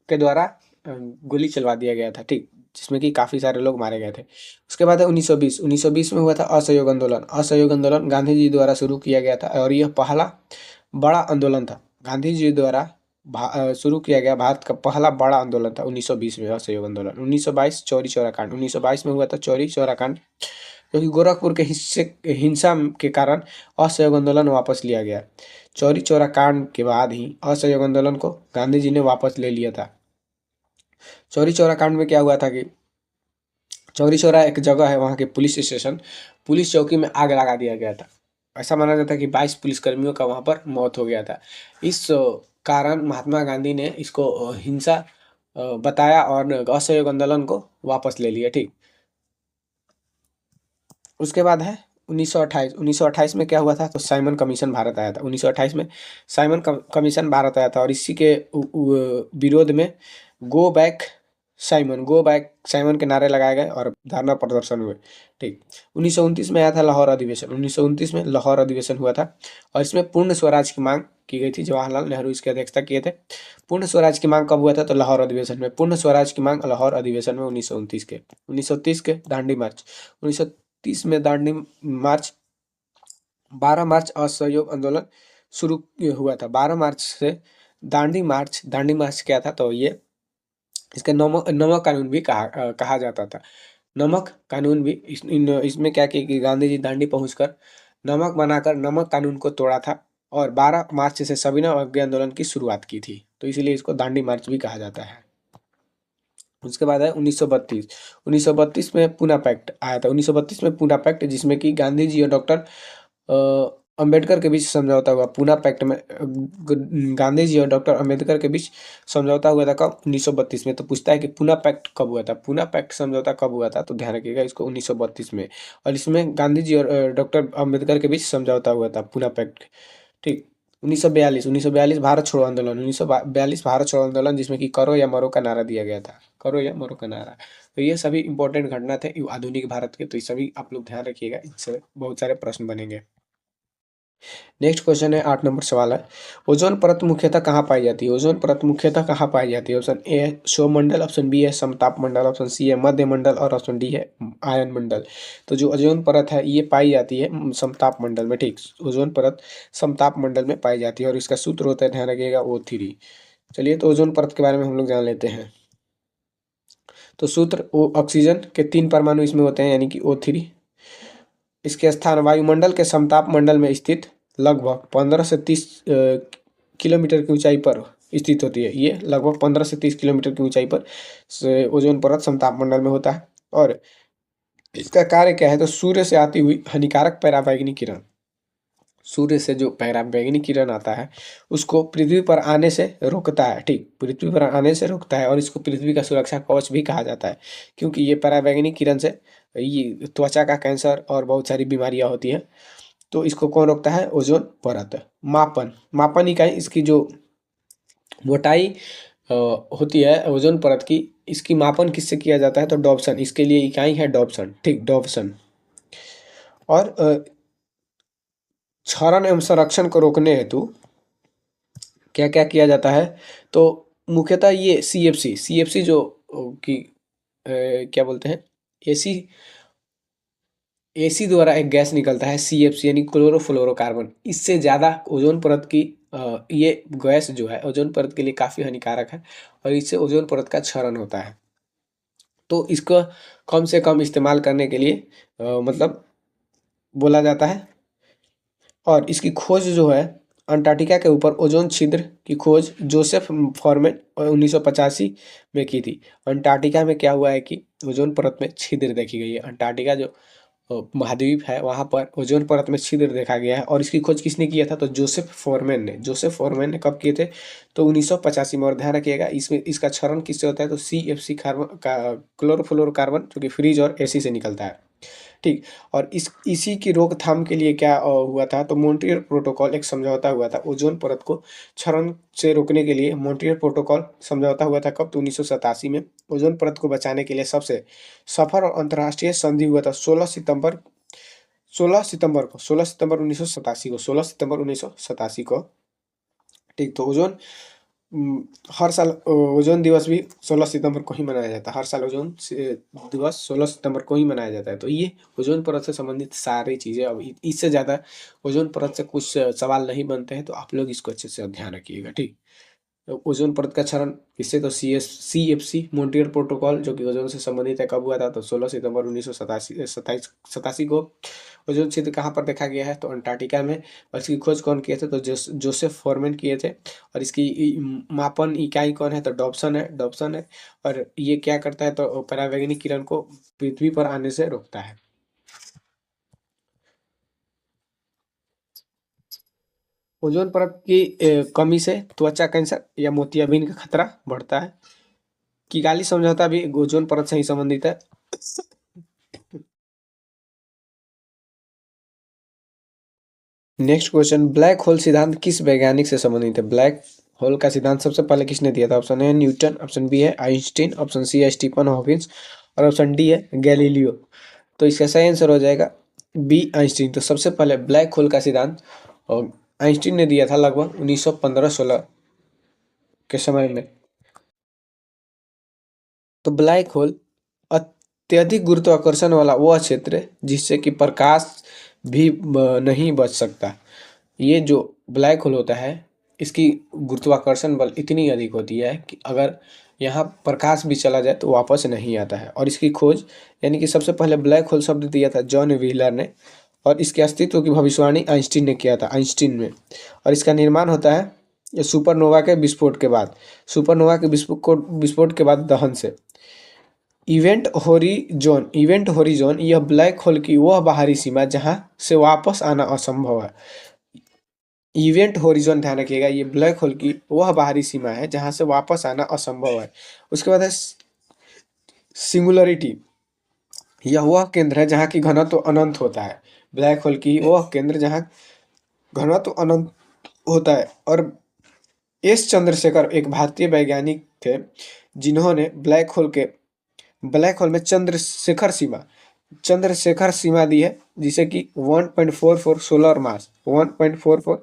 के द्वारा गोली चलवा दिया गया था, ठीक, जिसमें कि काफ़ी सारे लोग मारे गए थे। उसके बाद है 1920 में हुआ था असहयोग आंदोलन। असहयोग आंदोलन गांधी जी द्वारा शुरू किया गया था, और यह पहला बड़ा आंदोलन था। गांधी जी द्वारा शुरू किया गया भारत का पहला बड़ा आंदोलन था 1920 में असहयोग आंदोलन। 1922 चौरी चौरा कांड, 1922 में हुआ था चौरी चौरा कांड, जो कि गोरखपुर के हिंसा के कारण असहयोग आंदोलन वापस लिया गया। चौरी चौरा कांड के बाद ही असहयोग आंदोलन को गांधी जी ने वापस ले लिया था। चौरी चौरा कांड में क्या हुआ था कि चौरी चौरा एक जगह है, वहाँ के पुलिस स्टेशन, पुलिस चौकी में आग लगा दिया गया था। ऐसा माना जाता है कि 22 पुलिसकर्मियों का वहाँ पर मौत हो गया था। इस कारण महात्मा गांधी ने इसको हिंसा बताया और असहयोग आंदोलन को वापस ले लिया, ठीक। उसके बाद है 1928। 1928 में क्या हुआ था, तो साइमन कमीशन भारत आया था। 1928 में साइमन कमीशन भारत आया था, और इसी के विरोध में गो बैक साइमन के नारे लगाए गए और धरना प्रदर्शन हुए, ठीक। 1929 में आया था लाहौर अधिवेशन। 1929 में लाहौर अधिवेशन हुआ था, और इसमें पूर्ण स्वराज की मांग की गई थी। जवाहरलाल नेहरू इसकी अध्यक्षता किए थे। पूर्ण स्वराज की मांग कब हुआ था, तो लाहौर अधिवेशन में। पूर्ण स्वराज की मांग लाहौर अधिवेशन में 1929 के दांडी मार्च। 1930 में दांडी मार्च, 12 मार्च असहयोग आंदोलन शुरू हुआ था। 12 मार्च से दांडी मार्च क्या था, तो ये इसके नमक कानून भी कहा जाता था। नमक कानून भी इसमें क्या किया कि गांधी जी दांडी पहुंचकर नमक बनाकर नमक कानून को तोड़ा था, और 12 मार्च से सविनय अवज्ञा आंदोलन की शुरुआत की थी, तो इसीलिए इसको दांडी मार्च भी कहा जाता है। उसके बाद है 1932। 1932 में पूना पैक्ट आया था। 1932 में पूना पैक्ट, जिसमें कि गांधी जी और डॉक्टर अंबेडकर के बीच समझौता हुआ। पूना पैक्ट में गांधी जी और डॉक्टर अंबेडकर के बीच समझौता हुआ था कब, 1932 में। तो पूछता है कि पूना पैक्ट कब हुआ था, पूना पैक्ट समझौता कब हुआ था, तो ध्यान रखिएगा इसको 1932 में, और इसमें गांधी जी और डॉक्टर अंबेडकर के बीच समझौता हुआ था पूना पैक्ट, ठीक। 1942 भारत छोड़ो आंदोलन। 1942 भारत छोड़ो आंदोलन, जिसमें कि करो या मरो का नारा दिया गया था, करो या मरो का नारा। तो ये सभी इंपॉर्टेंट घटना थे आधुनिक भारत के, तो ये सभी आप लोग ध्यान रखिएगा, इनसे बहुत सारे प्रश्न बनेंगे। नेक्स्ट क्वेश्चन है, 8 नंबर सवाल है, ओजोन परत मुख्यतः कहाँ पाई जाती है। ओजोन परत मुख्यतः कहाँ पाई जाती है। ऑप्शन ए है सौरमंडल, ऑप्शन बी है समताप मंडल, ऑप्शन सी है मध्य मंडल, और ऑप्शन डी है आयन मंडल। तो जो ओजोन परत है ये पाई जाती है समताप मंडल में, ठीक। ओजोन परत समताप मंडल में पाई जाती है, और इसका सूत्र होता है, ध्यान रखिएगा, O3। चलिए, तो ओजोन परत के बारे में हम लोग जान लेते हैं। तो सूत्र, ऑक्सीजन के 3 परमाणु इसमें होते हैं, यानी कि O3। इसके स्थान वायुमंडल के समताप मंडल में स्थित लगभग 15 से 30 किलोमीटर की ऊंचाई पर स्थित होती है। ये लगभग 15 से 30 किलोमीटर की ऊंचाई पर ओजोन परत समताप मंडल में होता है, और इसका कार्य क्या है, तो सूर्य से आती हुई हानिकारक पराबैंगनी किरण, सूर्य से जो पराबैंगनी किरण आता है उसको पृथ्वी पर आने से रोकता है, ठीक, पृथ्वी पर आने से रोकता है, और इसको पृथ्वी का सुरक्षा कवच भी कहा जाता है, क्योंकि ये पराबैंगनी किरण से ये त्वचा का कैंसर और बहुत सारी बीमारियां होती हैं। तो इसको कौन रोकता है, ओजोन परत। मापन इकाई, इसकी जो मोटाई होती है ओजोन परत की, इसकी मापन किससे किया जाता है, तो डॉप्सन, इसके लिए इकाई है डॉप्सन, ठीक, डॉप्सन। और क्षरण एवं संरक्षण को रोकने हेतु क्या क्या किया जाता है, तो मुख्यतः ये CFC जो कि क्या बोलते हैं, एसी एसी द्वारा एक गैस निकलता है CFC, यानी क्लोरोफ्लोरोकार्बन। इससे ज़्यादा ओजोन परत की ये गैस जो है ओजोन परत के लिए काफ़ी हानिकारक है और इससे ओजोन परत का क्षरण होता है। तो इसको कम से कम इस्तेमाल करने के लिए मतलब बोला जाता है। और इसकी खोज जो है अंटार्कटिका के ऊपर ओजोन छिद्र की खोज जोसेफ फॉरमैन 1985 में की थी। अंटार्कटिका में क्या हुआ है कि ओजोन परत में छिद्र देखी गई है। अंटार्कटिका जो महाद्वीप है वहाँ पर ओजोन परत में छिद्र देखा गया है और इसकी खोज किसने किया था? तो जोसेफ फॉरमैन ने कब किए थे? तो 1985 में। और ध्यान रखिएगा इसमें इसका क्षरण किससे होता है? तो CFC कार्बन का क्लोरोफ्लोरोकार्बन जो कि फ्रिज और AC से निकलता है। ठीक। और इसी की रोकथाम के लिए क्या हुआ था? तो मॉन्ट्रियल प्रोटोकॉल एक समझौता हुआ था ओजोन परत को क्षरण से रोकने के लिए। मॉन्ट्रियल प्रोटोकॉल समझौता हुआ था कब? तो 1987 में। ओजोन परत को बचाने के लिए सबसे सफल और अंतर्राष्ट्रीय संधि हुआ था 16 सितंबर 1987 को। ठीक। तो हर साल ओजोन दिवस भी 16 सितंबर को ही मनाया जाता है। हर साल दिवस 16 सितंबर को ही मनाया जाता है। तो ये ओजोन परत से संबंधित सारी चीज़ें। अब इससे ज़्यादा ओजोन परत से कुछ सवाल नहीं बनते हैं, तो आप लोग इसको अच्छे से ध्यान रखिएगा। ठीक। ओजोन परत का क्षरण किससे? तो CFC मॉन्ट्रियल प्रोटोकॉल जो कि ओजोन से संबंधित है, कब हुआ था? तो 16 सितंबर 1987 को। ओजोन छिद्र कहाँ पर देखा गया है? तो अंटार्कटिका में। और इसकी खोज कौन किए थे? तो जोसेफ फॉरमैन किए थे। और इसकी मापन इकाई कौन है? तो डॉप्सन है। और ये क्या करता है? तो परावैंगनिक किरण को पृथ्वी पर आने से रोकता है। ओजोन परत की कमी से त्वचा कैंसर या मोतियाबिंद का खतरा बढ़ता है। किगाली समझौता भी ओजोन परत से ही संबंधित है। नेक्स्ट क्वेश्चन, ब्लैक होल सिद्धांत किस वैज्ञानिक से संबंधित है? ब्लैक होल का सिद्धांत सबसे पहले किसने दिया था? Option A Newton, option B है आइंस्टीन, ऑप्शन सी है स्टीफन हॉकिंस और ऑप्शन डी है गैलीलियो। तो इसका सही आंसर हो जाएगा बी आइंस्टीन। तो सबसे पहले ब्लैक होल का सिद्धांत आइंस्टीन ने दिया था लगभग 1915-16 के समय में। तो ब्लैक होल अत्यधिक गुरुत्वाकर्षण वाला वह क्षेत्र है जिससे कि प्रकाश भी नहीं बच सकता। ये जो ब्लैक होल होता है इसकी गुरुत्वाकर्षण बल इतनी अधिक होती है कि अगर यहाँ प्रकाश भी चला जाए तो वापस नहीं आता है। और इसकी खोज यानी कि सबसे पहले ब्लैक होल शब्द दिया था जॉन व्हीलर ने और इसके अस्तित्व की भविष्यवाणी आइंस्टीन ने किया था आइंस्टीन में। और इसका निर्माण होता है ये सुपरनोवा के विस्फोट के बाद। सुपरनोवा के विस्फोट के बाद दहन से। इवेंट होरिजोन यह ब्लैक होल की वह बाहरी सीमा जहां से वापस आना असंभव है। इवेंट होरिजोन ध्यान रखिएगा, ये ब्लैक होल की वह बाहरी सीमा है जहां से वापस आना असंभव है। उसके बाद है सिंगुलरिटी, यह वह केंद्र है जहाँ की घनत्व अनंत होता है। ब्लैक होल की वह केंद्र जहाँ घनत्व अनंत होता है। और एस चंद्रशेखर एक भारतीय वैज्ञानिक थे जिन्होंने ब्लैक होल में चंद्रशेखर सीमा दी है जिसे कि 1.44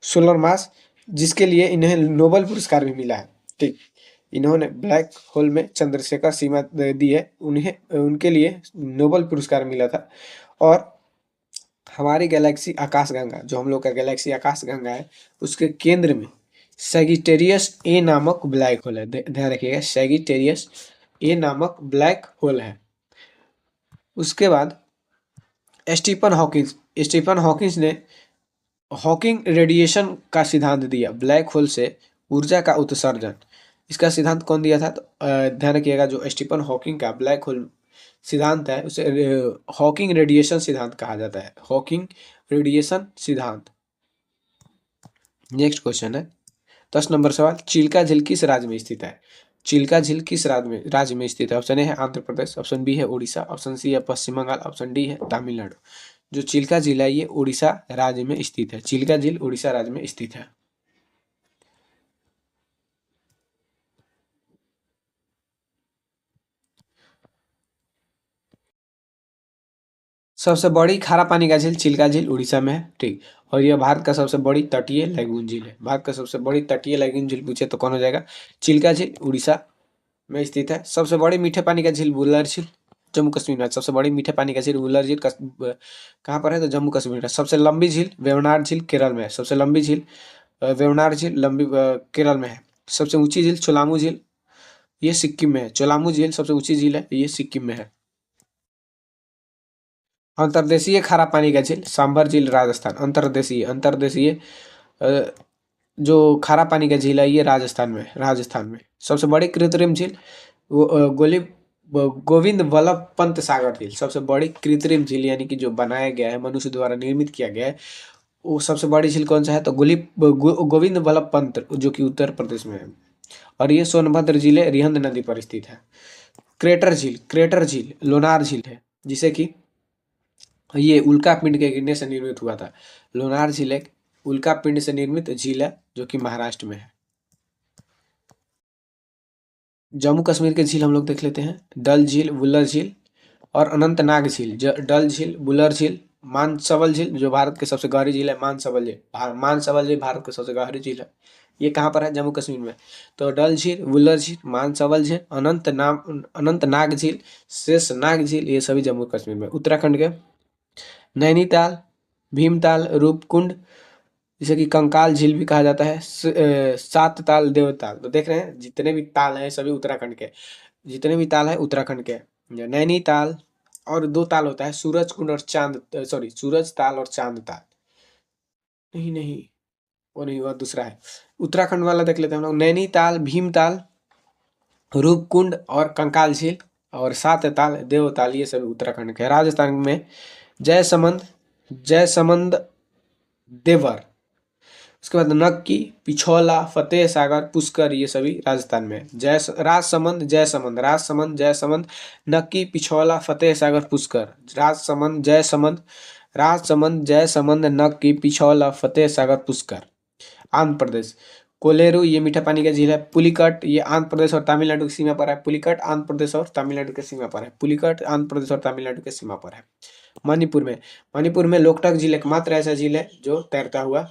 सोलर मास जिसके लिए इन्हें नोबेल पुरस्कार भी मिला है। ठीक। इन्होंने ब्लैक होल में चंद्रशेखर सीमा दी है, उन्हें उनके लिए नोबेल पुरस्कार मिला था। और हमारी गैलेक्सी आकाशगंगा, जो हम लोग का गैलेक्सी आकाशगंगा है, उसके केंद्र में सैगिटेरियस ए नामक ब्लैक होल है। ध्यान रखिएगा, सैगिटेरियस ए नामक ब्लैक होल है। उसके बाद स्टीफन हॉकिंस ने हॉकिंग रेडिएशन का सिद्धांत दिया, ब्लैक होल से ऊर्जा का उत्सर्जन। इसका सिद्धांत कौन दिया था? तो ध्यान रखिएगा, जो स्टीफन हॉकिंग का ब्लैक होल सिद्धांत है उसे हॉकिंग रेडिएशन सिद्धांत कहा जाता है। हॉकिंग रेडिएशन सिद्धांत। नेक्स्ट क्वेश्चन है 10 नंबर सवाल, चिल्का झील किस राज्य में स्थित है? चिल्का झील किस राज्य में स्थित है? ऑप्शन ए है आंध्र प्रदेश, ऑप्शन बी है उड़ीसा, ऑप्शन सी है पश्चिम बंगाल, ऑप्शन डी है तमिलनाडु। जो चिल्का झील है ये उड़ीसा राज्य में स्थित है। चिल्का झील उड़ीसा राज्य में स्थित है। सबसे बड़ी खारा पानी का झील चिल्का झील उड़ीसा में है। ठीक। और यह भारत का सबसे बड़ी तटीय लैगून झील है। भारत का सबसे बड़ी तटीय लैगून झील पूछे तो कौन हो जाएगा? चिल्का झील उड़ीसा में स्थित है। सबसे बड़ी मीठे पानी का झील वुलर झील जम्मू कश्मीर में। सबसे बड़ी मीठे पानी का झील वुलर झील कहाँ पर है? तो जम्मू कश्मीर में। सबसे लंबी झील वेवनाड झील केरल में है। सबसे लंबी झील वेवनार झील लंबी केरल में है। सबसे ऊंची झील चोलामू झील, ये सिक्किम में है। चोलामू झील सबसे ऊंची झील है, ये सिक्किम में है। अंतर्देशीय खारा पानी का झील सांभर झील राजस्थान। अंतर्देशीय अंतर्देशीय जो खारा पानी का झील है ये राजस्थान में। सबसे बड़ी कृत्रिम झील गोविंद वल्लभ पंत सागर झील। सबसे बड़ी कृत्रिम झील यानी कि जो बनाया गया है, मनुष्य द्वारा निर्मित किया गया है, वो सबसे बड़ी झील कौन सा है? तो गोविंद वल्लभ पंत, जो कि उत्तर प्रदेश में है। और ये सोनभद्र जिले रिहंद नदी पर स्थित है। क्रेटर झील लोनार झील है, जिसे कि ये उल्का पिंड के गिरने से निर्मित हुआ था। लोनार झील एक उल्का पिंड से निर्मित झील है, जो कि महाराष्ट्र में है। जम्मू कश्मीर के झील हम लोग देख लेते हैं। डल झील, वुलर झील और अनंतनाग झील। डल झील, वुलर झील, मानसबल झील जो भारत की सबसे गहरी झील है। मानसबल झील भारत की सबसे गहरी झील है। ये कहाँ पर है? जम्मू कश्मीर में। तो डल झील, वुलर झील, मानसबल झील, अनंतनाग झील, शेषनाग झील, ये सभी जम्मू कश्मीर में। उत्तराखंड के नैनीताल, भीमताल, रूपकुंड, जिसे कि कंकाल झील भी कहा जाता है, सात ताल, देवताल। तो देख रहे हैं जितने भी ताल हैं सभी उत्तराखंड के, जितने भी ताल है उत्तराखंड के। नैनीताल, और दो ताल होता है, सूरज कुंड और चांद, सॉरी सूरज ताल और चांद ताल। नहीं नहीं, वो नहीं, वो दूसरा है। उत्तराखंड वाला देख लेते हैं हम लोग। नैनीताल, भीमताल, रूपकुंड और कंकाल झील और सात ताल, देवताल, ये सभी उत्तराखंड के हैं। राजस्थान में जयसमंद, देवर, उसके बाद नक्की, पिछौला, फतेह सागर, पुष्कर, ये सभी राजस्थान में है। राजसमंद, नक्की, पिछौला, फतेह सागर, पुष्कर। राजसमंद, नक्की, पिछौला, फतेह सागर, पुष्कर। आंध्र प्रदेश कोलेरू, ये मीठा पानी का झील है। पुलिकट, ये आंध्र प्रदेश और तमिलनाडु की सीमा पर है। पुलिकट आंध्र प्रदेश और तमिलनाडु की सीमा पर है। पुलिकट आंध्र प्रदेश और तमिलनाडु की सीमा पर है। मणिपुर में लोकटक झील एकमात्र ऐसा झील है जो तैरता हुआ,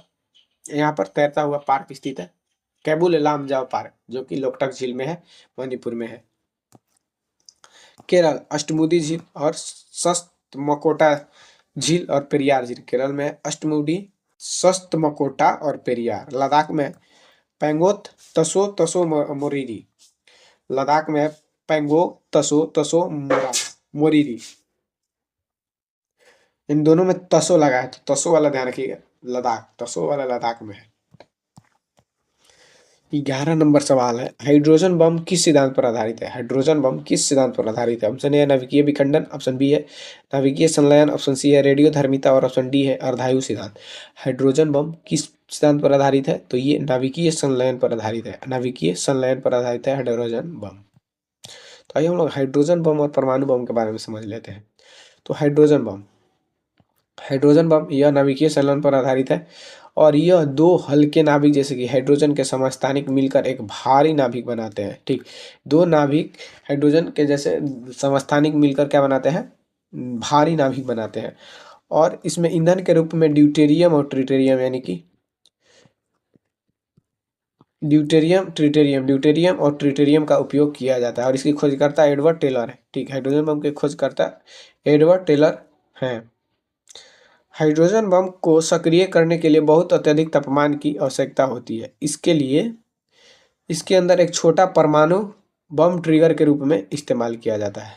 यहाँ पर तैरता हुआ पार्क स्थित है। कैबुल लामजाओ पार्क, जो कि लोकटक झील में है, मणिपुर में है। केरल अष्टमुडी झील और सस्तमकोटा झील और पेरियार झील। केरल में अष्टमुडी, सस्तमकोटा और पेरियार। लद्दाख में पैंगोत, तसो मोरिरी। लद्दाख में पैंगोंग, तसो मोरिरी। इन दोनों में तसो लगा है, तो तसो वाला ध्यान रखिएगा। तसो वाला लद्दाख में है। 11 नंबर सवाल है, हाइड्रोजन बम किस सिद्धांत पर आधारित है? हाइड्रोजन बम किस सिद्धांत पर आधारित है? ऑप्शन ए है नाभिकीय विखंडन, ऑप्शन बी है नाभिकीय संलयन, ऑप्शन सी है रेडियोधर्मिता और ऑप्शन डी है अर्धायु सिद्धांत। हाइड्रोजन बम किस सिद्धांत पर आधारित है? तो ये नाभिकीय संलयन पर आधारित है। नाभिकीय संलयन पर आधारित है हाइड्रोजन बम। तो आइए हम लोग हाइड्रोजन बम और परमाणु बम के बारे में समझ लेते हैं। तो हाइड्रोजन बम यह नाभिकीय संलयन पर आधारित है, और यह दो हल्के नाभिक जैसे कि हाइड्रोजन के समस्थानिक मिलकर एक भारी नाभिक बनाते हैं। ठीक, दो नाभिक हाइड्रोजन के जैसे समस्थानिक मिलकर क्या बनाते हैं? भारी नाभिक बनाते हैं। और इसमें ईंधन के रूप में ड्यूटेरियम और ट्रिटेरियम, यानी कि ड्यूटेरियम और ट्रिटेरियम का उपयोग किया जाता है। और इसकी खोजकर्ता एडवर्ड टेलर है। ठीक, हाइड्रोजन बम के खोजकर्ता एडवर्ड टेलर हैं। हाइड्रोजन बम को सक्रिय करने के लिए बहुत अत्यधिक तापमान की आवश्यकता होती है। इसके लिए इसके अंदर एक छोटा परमाणु बम ट्रिगर के रूप में इस्तेमाल किया जाता है।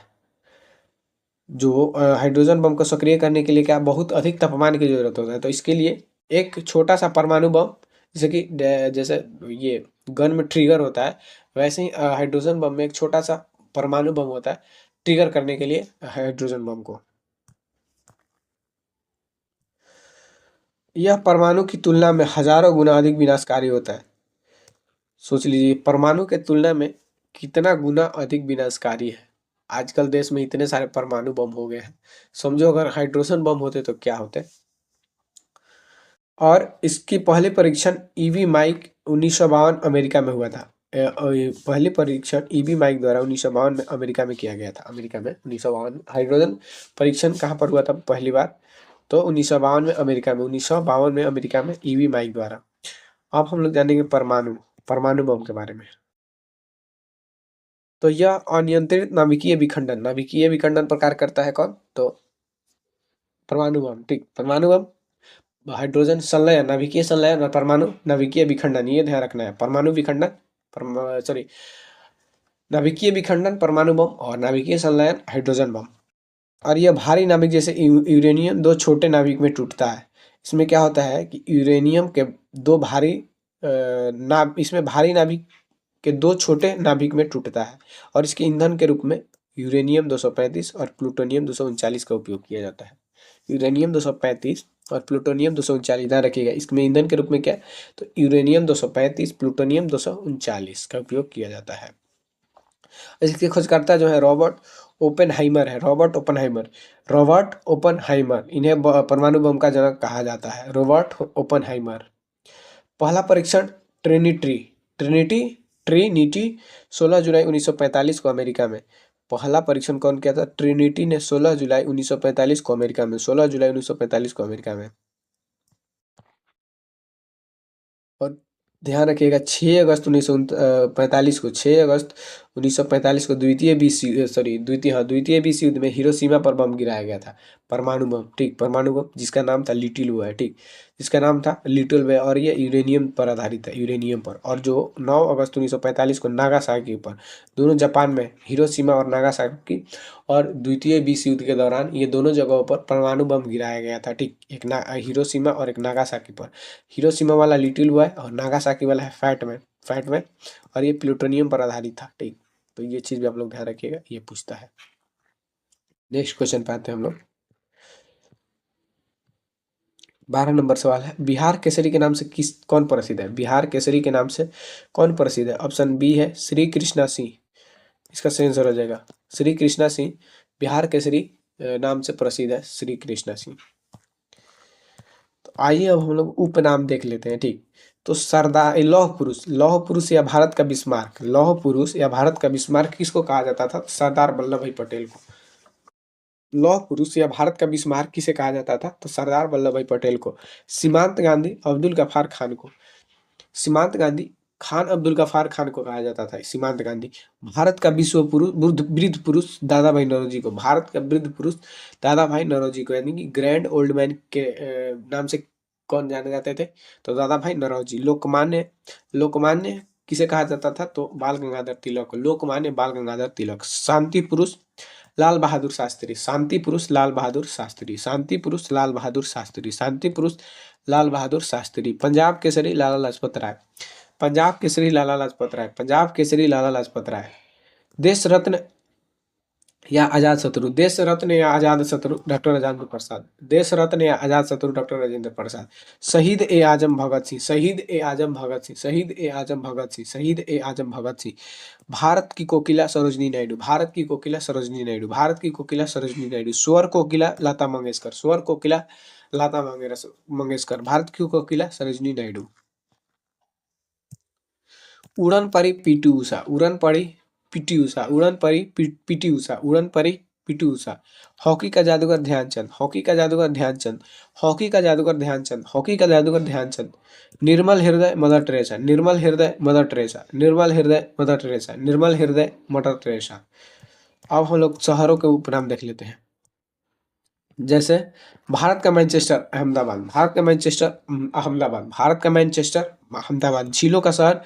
जो हाइड्रोजन बम को सक्रिय करने के लिए क्या बहुत अधिक तापमान की जरूरत होता है, तो इसके लिए एक छोटा सा परमाणु बम, जैसे ये गन में ट्रिगर होता है, वैसे ही हाइड्रोजन बम में एक छोटा सा परमाणु बम होता है ट्रिगर करने के लिए हाइड्रोजन बम को। यह परमाणु की तुलना में हजारों गुना अधिक विनाशकारी होता है। सोच लीजिए परमाणु के तुलना में कितना गुना अधिक विनाशकारी है। आजकल देश में इतने सारे परमाणु बम हो गए हैं, समझो अगर हाइड्रोजन बम होते तो क्या होते। और इसकी पहली परीक्षण ईवी माइक 1952 अमेरिका में हुआ था। पहली परीक्षण ईवी माइक द्वारा 1952 में अमेरिका में किया गया था। अमेरिका में 1952 हाइड्रोजन परीक्षण कहाँ पर हुआ था पहली बार? तो 1952 में अमेरिका में ईवी माइक द्वारा। अब हम लोग जानेंगे परमाणु बम के बारे में। तो यह अनियंत्रित नाभिकीय विखंडन पर कार्य करता है। कौन? तो परमाणु बम। ठीक, परमाणु बम हाइड्रोजन संलयन, नाभिकीय संलयन और परमाणु नाभिकीय विखंडन, ये ध्यान रखना है। परमाणु विखंडन, सॉरी, नाभिकीय विखंडन परमाणु बम और नाभिकीय संलयन हाइड्रोजन बम। और यह भारी नाभिक जैसे यूरेनियम दो छोटे नाभिक में टूटता है। इसमें क्या होता है कि यूरेनियम के दो भारी इसमें भारी नाभिक के दो छोटे नाभिक में टूटता है और इसके ईंधन के रूप में यूरेनियम 235 और प्लूटोनियम 239 का उपयोग किया जाता है। यूरेनियम 235 और प्लूटोनियम 239, ध्यान रखिएगा, इसमें ईंधन के रूप में क्या, तो यूरेनियम 235 प्लूटोनियम 239 का उपयोग किया जाता है। इसके खोजकर्ता जो है रॉबर्ट ओपेनहाइमर है। रॉबर्ट ओपेनहाइमर, रॉबर्ट ओपेनहाइमर, इन्हें परमाणु बम का जनक कहा जाता है, रॉबर्ट ओपेनहाइमर। पहला परीक्षण ट्रिनिटी ट्रिनिटी ट्रिनिटी 16 जुलाई 1945 को अमेरिका में। पहला परीक्षण कौन किया था? ट्रिनिटी ने 16 जुलाई 1945 को अमेरिका में, 16 जुलाई 1945 को अमेरिका में। और ध्यान रखिएगा 6 अगस्त 1945 को, 6 अगस्त 1945 को द्वितीय विश्व युद्ध में हिरोशिमा पर बम गिराया गया था, परमाणु बम, ठीक, परमाणु बम, जिसका नाम था लिटिल बॉय, ठीक, जिसका नाम था लिटिल बॉय, और ये यूरेनियम पर आधारित है, यूरेनियम पर। और जो 9 अगस्त 1945 को नागासाकी पर, दोनों जापान में, हिरोशिमा और नागासाकी, और द्वितीय विश्व युद्ध के दौरान ये दोनों जगहों पर परमाणु बम गिराया गया था, ठीक, एक हिरोशिमा और एक नागासाकी पर। हिरोशिमा वाला लिटिल बॉय और नागासाकी वाला है फैट मैन, और ये प्लूटोनियम पर आधारित था, ठीक। तो ये चीज भी आप लोग ध्यान रखिएगा, ये पूछता है। नेक्स्ट क्वेश्चन पे आते हैं हम लोग। 12 नंबर सवाल है, बिहार केसरी के नाम से कौन प्रसिद्ध है? बिहार केसरी के नाम से कौन प्रसिद्ध है? ऑप्शन बी है श्री कृष्णा सिंह, इसका सही आंसर हो जाएगा श्री कृष्णा सिंह। बिहार केसरी नाम से प्रसिद्ध है श्री कृष्णा सिंह। तो आइए अब हम लोग उपनाम देख लेते हैं, ठीक। तो सरदार लौह पुरुष या भारत का बिस्मार्क, लौह पुरुष या भारत का बिस्मार्क किसको कहा जाता था? सरदार वल्लभ भाई पटेल को। लौह पुरुष या भारत का बिस्मार्क किसे कहा जाता था? तो सरदार वल्लभ भाई पटेल को। सीमांत गांधी अब्दुल गफार खान को, सीमांत गांधी खान अब्दुल गफार खान को कहा जाता था, सीमांत गांधी। भारत का विश्व पुरुष वृद्ध पुरुष दादा भाई नौरोजी को, भारत का वृद्ध पुरुष दादा भाई नौरोजी को, यानी कि ग्रैंड ओल्ड मैन के नाम से कौन जाने जाते थे? तो दादा भाई नौरोजी। लोकमान्य, लोकमान्य किसे कहा जाता था? तो बाल गंगाधर तिलक को, लोकमान्य बाल गंगाधर तिलक। शांति पुरुष लाल बहादुर शास्त्री, शांति पुरुष लाल बहादुर शास्त्री, शांति पुरुष लाल बहादुर शास्त्री, शांति पुरुष लाल बहादुर शास्त्री। पंजाब केसरी लाला लाजपत राय, पंजाब केसरी लाला लाजपत राय, पंजाब केसरी लाला लाजपत राय। देश रत्न या आजाद शत्रु, देश रत्न या आजाद शत्रु डॉक्टर राजेंद्र प्रसाद, देश रत्न या आजाद शत्रु डॉक्टर राजेंद्र प्रसाद। शहीद ए आजम भगत सिंह, शहीद ए आजम भगत सिंह, शहीद ए आजम भगत सिंह, शहीद ए आजम भगत सिंह। भारत की कोकिला सरोजनी नायडू, भारत की कोकिला सरोजनी नायडू, भारत की कोकिला सरोजनी नायडू। स्वर कोकिला लता मंगेशकर, स्वर कोकिला लता मंगेशकर। भारत की कोकिला सरोजनी नायडू। उड़न परी पीटी उषा, उड़न परी पीटी उषा, उड़न परी पीटी उषा, उड़न परी पीटी उषा। हॉकी का जादूगर ध्यानचंद, हॉकी का जादूगर ध्यानचंद, हॉकी का जादूगर ध्यानचंद, हॉकी का जादूगर ध्यानचंद। निर्मल हृदय मदर टेरेसा, निर्मल हृदय मदर टेरेसा, निर्मल हृदय मदर टेरेसा, निर्मल हृदय मदर टेरेसा। अब हम लोग शहरों के उपनाम देख लेते हैं। जैसे भारत का मैनचेस्टर अहमदाबाद, भारत का मैनचेस्टर अहमदाबाद, भारत का मैनचेस्टर अहमदाबाद। झीलों का शहर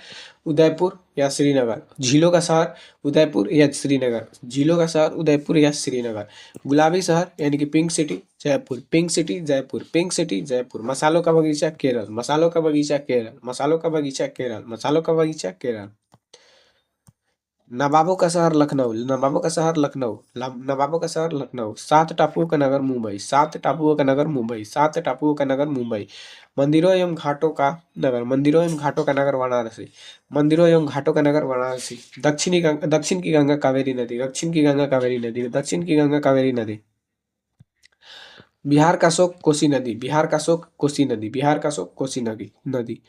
उदयपुर या श्रीनगर, झीलों का शहर उदयपुर या श्रीनगर, झीलों का शहर उदयपुर या श्रीनगर। गुलाबी शहर यानी कि pink city Jaipur, pink city Jaipur, pink city Jaipur. मसालों का बगीचा केरल, मसालों का बगीचा केरल, मसालों का बगीचा केरल, मसालों का बगीचा केरल। नवाबों का शहर लखनऊ, नवाबों का शहर लखनऊ, नवाबों का शहर लखनऊ। सात टापुओं का नगर मुंबई, सात टापुओं का नगर मुंबई, सात टापुओं का नगर मुंबई। मंदिरों एवं घाटों का नगर, मंदिरों एवं घाटों का नगर वाराणसी, मंदिरों एवं घाटों का नगर वाराणसी। दक्षिण की गंगा कावेरी नदी, दक्षिण की गंगा कावेरी नदी, दक्षिण की गंगा कावेरी नदी। बिहार का शोक कोसी नदी, बिहार का शोक कोसी नदी, बिहार का शोक कोसी नदी नदी।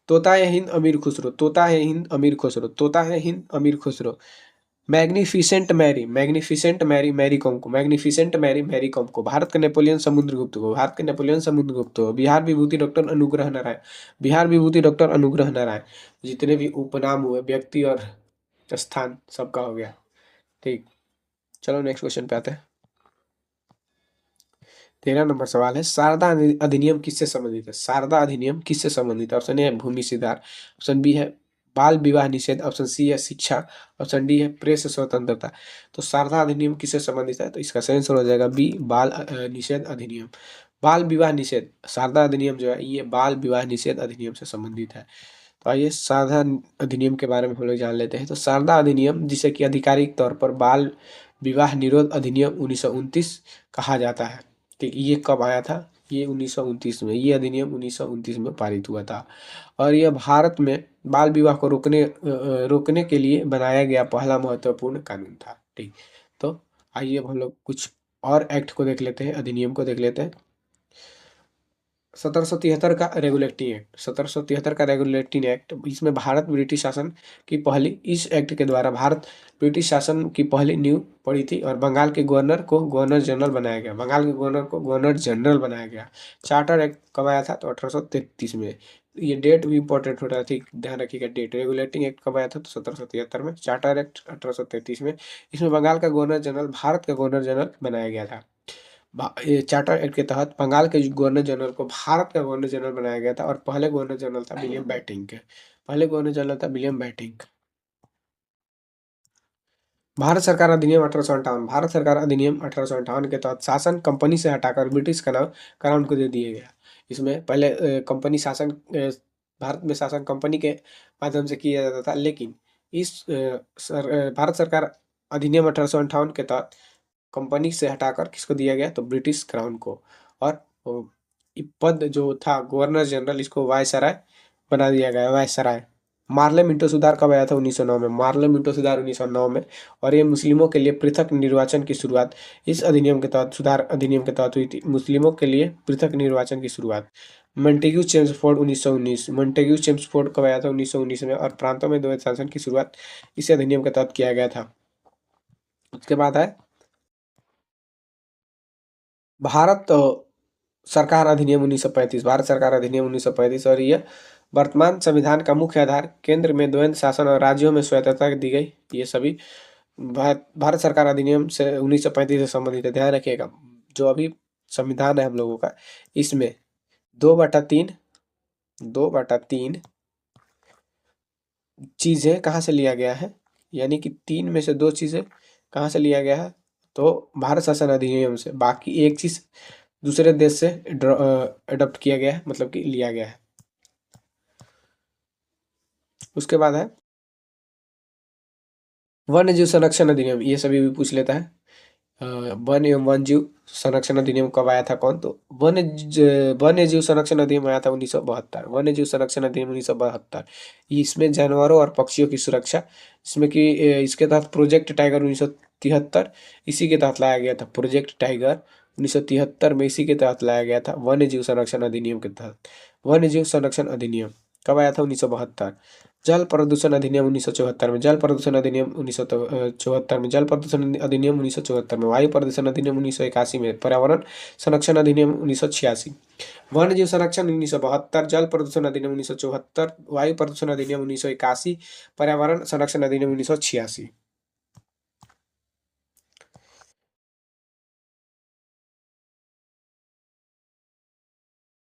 तोता है हिंद अमीर खुसरो, तोता है हिंद अमीर खुसरो, तोता है हिंद Amir Khusro. Magnificent Mary, magnificent Mary Mary Kom को, मैग्निफिसेंट मैरी मैरी कॉम को। भारत के नेपोलियन समुद्रगुप्त को, भारत के नेपोलियन समुद्रगुप्त को। बिहार विभूति डॉक्टर अनुग्रह नारायण, बिहार विभूति डॉक्टर अनुग्रह नारायण। जितने भी उपनाम हुए व्यक्ति और स्थान सबका हो गया, ठीक। चलो नेक्स्ट क्वेश्चन पे आते हैं। 13 नंबर सवाल है, शारदा अधिनियम किससे संबंधित है? शारदा अधिनियम किससे संबंधित है? ऑप्शन ए है भूमि सुधार, ऑप्शन बी है बाल विवाह निषेध, ऑप्शन सी है शिक्षा, ऑप्शन डी है प्रेस स्वतंत्रता। तो शारदा अधिनियम किससे संबंधित है? तो इसका सही आंसर हो जाएगा बी, बाल निषेध अधिनियम। बाल विवाह निषेध, शारदा अधिनियम जो है ये बाल विवाह निषेध अधिनियम से संबंधित है। तो आइए शारदा अधिनियम के बारे में हम लोग जान लेते हैं। तो शारदा अधिनियम, जिसे कि आधिकारिक तौर पर बाल विवाह निरोध अधिनियम 1929 कहा जाता है, ठीक, ये कब आया था? ये 1929 में, ये अधिनियम 1929 में पारित हुआ था। और यह भारत में बाल विवाह को रोकने के लिए बनाया गया पहला महत्वपूर्ण कानून था, ठीक। तो आइए अब हम लोग कुछ और एक्ट को देख लेते हैं, अधिनियम को देख लेते हैं। 1773 का रेगुलेटिंग एक्ट, 1773 का रेगुलेटिंग एक्ट, इसमें भारत ब्रिटिश शासन की पहली, इस एक्ट के द्वारा भारत ब्रिटिश शासन की पहली नींव पड़ी थी और बंगाल के गवर्नर को गवर्नर जनरल बनाया गया, बंगाल के गवर्नर को गवर्नर जनरल बनाया गया। चार्टर एक्ट कब आया था? तो 1833 में। ये डेट भी इंपॉर्टेंट होता है, ठीक, ध्यान रखिएगा डेट। रेगुलेटिंग एक्ट कब आया था? तो 1773 में। चार्टर एक्ट 1833 में। इसमें बंगाल का गवर्नर जनरल भारत का गवर्नर जनरल बनाया गया था। ये चार्टर एक्ट के तहत बंगाल के गवर्नर जनरल को भारत का गवर्नर जनरल बनाया गया था और पहले गवर्नर जनरल था विलियम बेंटिंक। पहले गवर्नर जनरल था विलियम बेंटिंक। भारत सरकार अधिनियम 1858, भारत सरकार अधिनियम 1858 के तहत शासन कंपनी से हटाकर ब्रिटिश का नाम क्राउन को दे दिया गया। इसमें पहले कंपनी शासन, भारत में शासन कंपनी के माध्यम से किया जाता था, लेकिन भारत सरकार अधिनियम 1858 के तहत कंपनी से हटाकर किसको दिया गया? तो ब्रिटिश क्राउन को। और ये पद जो था गवर्नर जनरल, इसको वायसराय बना दिया गया, वायसराय। मार्ले मिंटो सुधार कब आया था? 1909 में। मार्ले मिंटो सुधार 1909 में। और ये मुस्लिमों के लिए पृथक निर्वाचन की शुरुआत इस अधिनियम के तहत, सुधार अधिनियम के तहत हुई थी। मुस्लिमों के लिए पृथक निर्वाचन की शुरुआत। मॉन्टेग्यू चेम्सफोर्ड 1919, मॉन्टेग्यू चेम्सफोर्ड कब आया था? 1919 में। और प्रांतों में द्वैत शासन की शुरुआत इस अधिनियम के तहत किया गया था। उसके बाद है भारत सरकार अधिनियम 1935, भारत सरकार अधिनियम 1935, और यह वर्तमान संविधान का मुख्य आधार, केंद्र में द्वैध शासन और राज्यों में स्वतंत्रता दी गई। ये सभी भारत सरकार अधिनियम से 1935 से संबंधित है। ध्यान रखिएगा, जो अभी संविधान है हम लोगों का, इसमें 2/3 2/3 चीजें कहाँ से लिया गया है, यानी कि 3 में से 2 चीजें कहाँ से लिया गया है? तो भारत शासन अधिनियम से। बाकी एक चीज दूसरे देश से अडॉप्ट किया गया है, मतलब कि लिया गया है। उसके बाद है वन्य जीव संरक्षण अधिनियम, ये सभी भी पूछ लेता है। वन एवं वन जीव संरक्षण अधिनियम कब आया था? कौन? तो वन्य जीव संरक्षण अधिनियम आया था 1972। वन्य जीव संरक्षण अधिनियम 1972। इसमें जानवरों और पक्षियों की सुरक्षा, इसमें कि इसके तहत प्रोजेक्ट टाइगर 1973 इसी के तहत लाया गया था। प्रोजेक्ट टाइगर 1973 में इसी के तहत लाया गया था, वन्य जीव संरक्षण अधिनियम के तहत। वन्य जीव संरक्षण अधिनियम कब आया था? 1972। जल प्रदूषण अधिनियम 1974 में, जल प्रदूषण अधिनियम 1974 में, जल प्रदूषण अधिनियम 1974 में। वायु प्रदूषण अधिनियम 1981 में। पर्यावरण संरक्षण अधिनियम 1986। वन्य जीव संरक्षण 1972, जल प्रदूषण अधिनियम 1974, वायु प्रदूषण अधिनियम 1981, पर्यावरण संरक्षण अधिनियम 1986।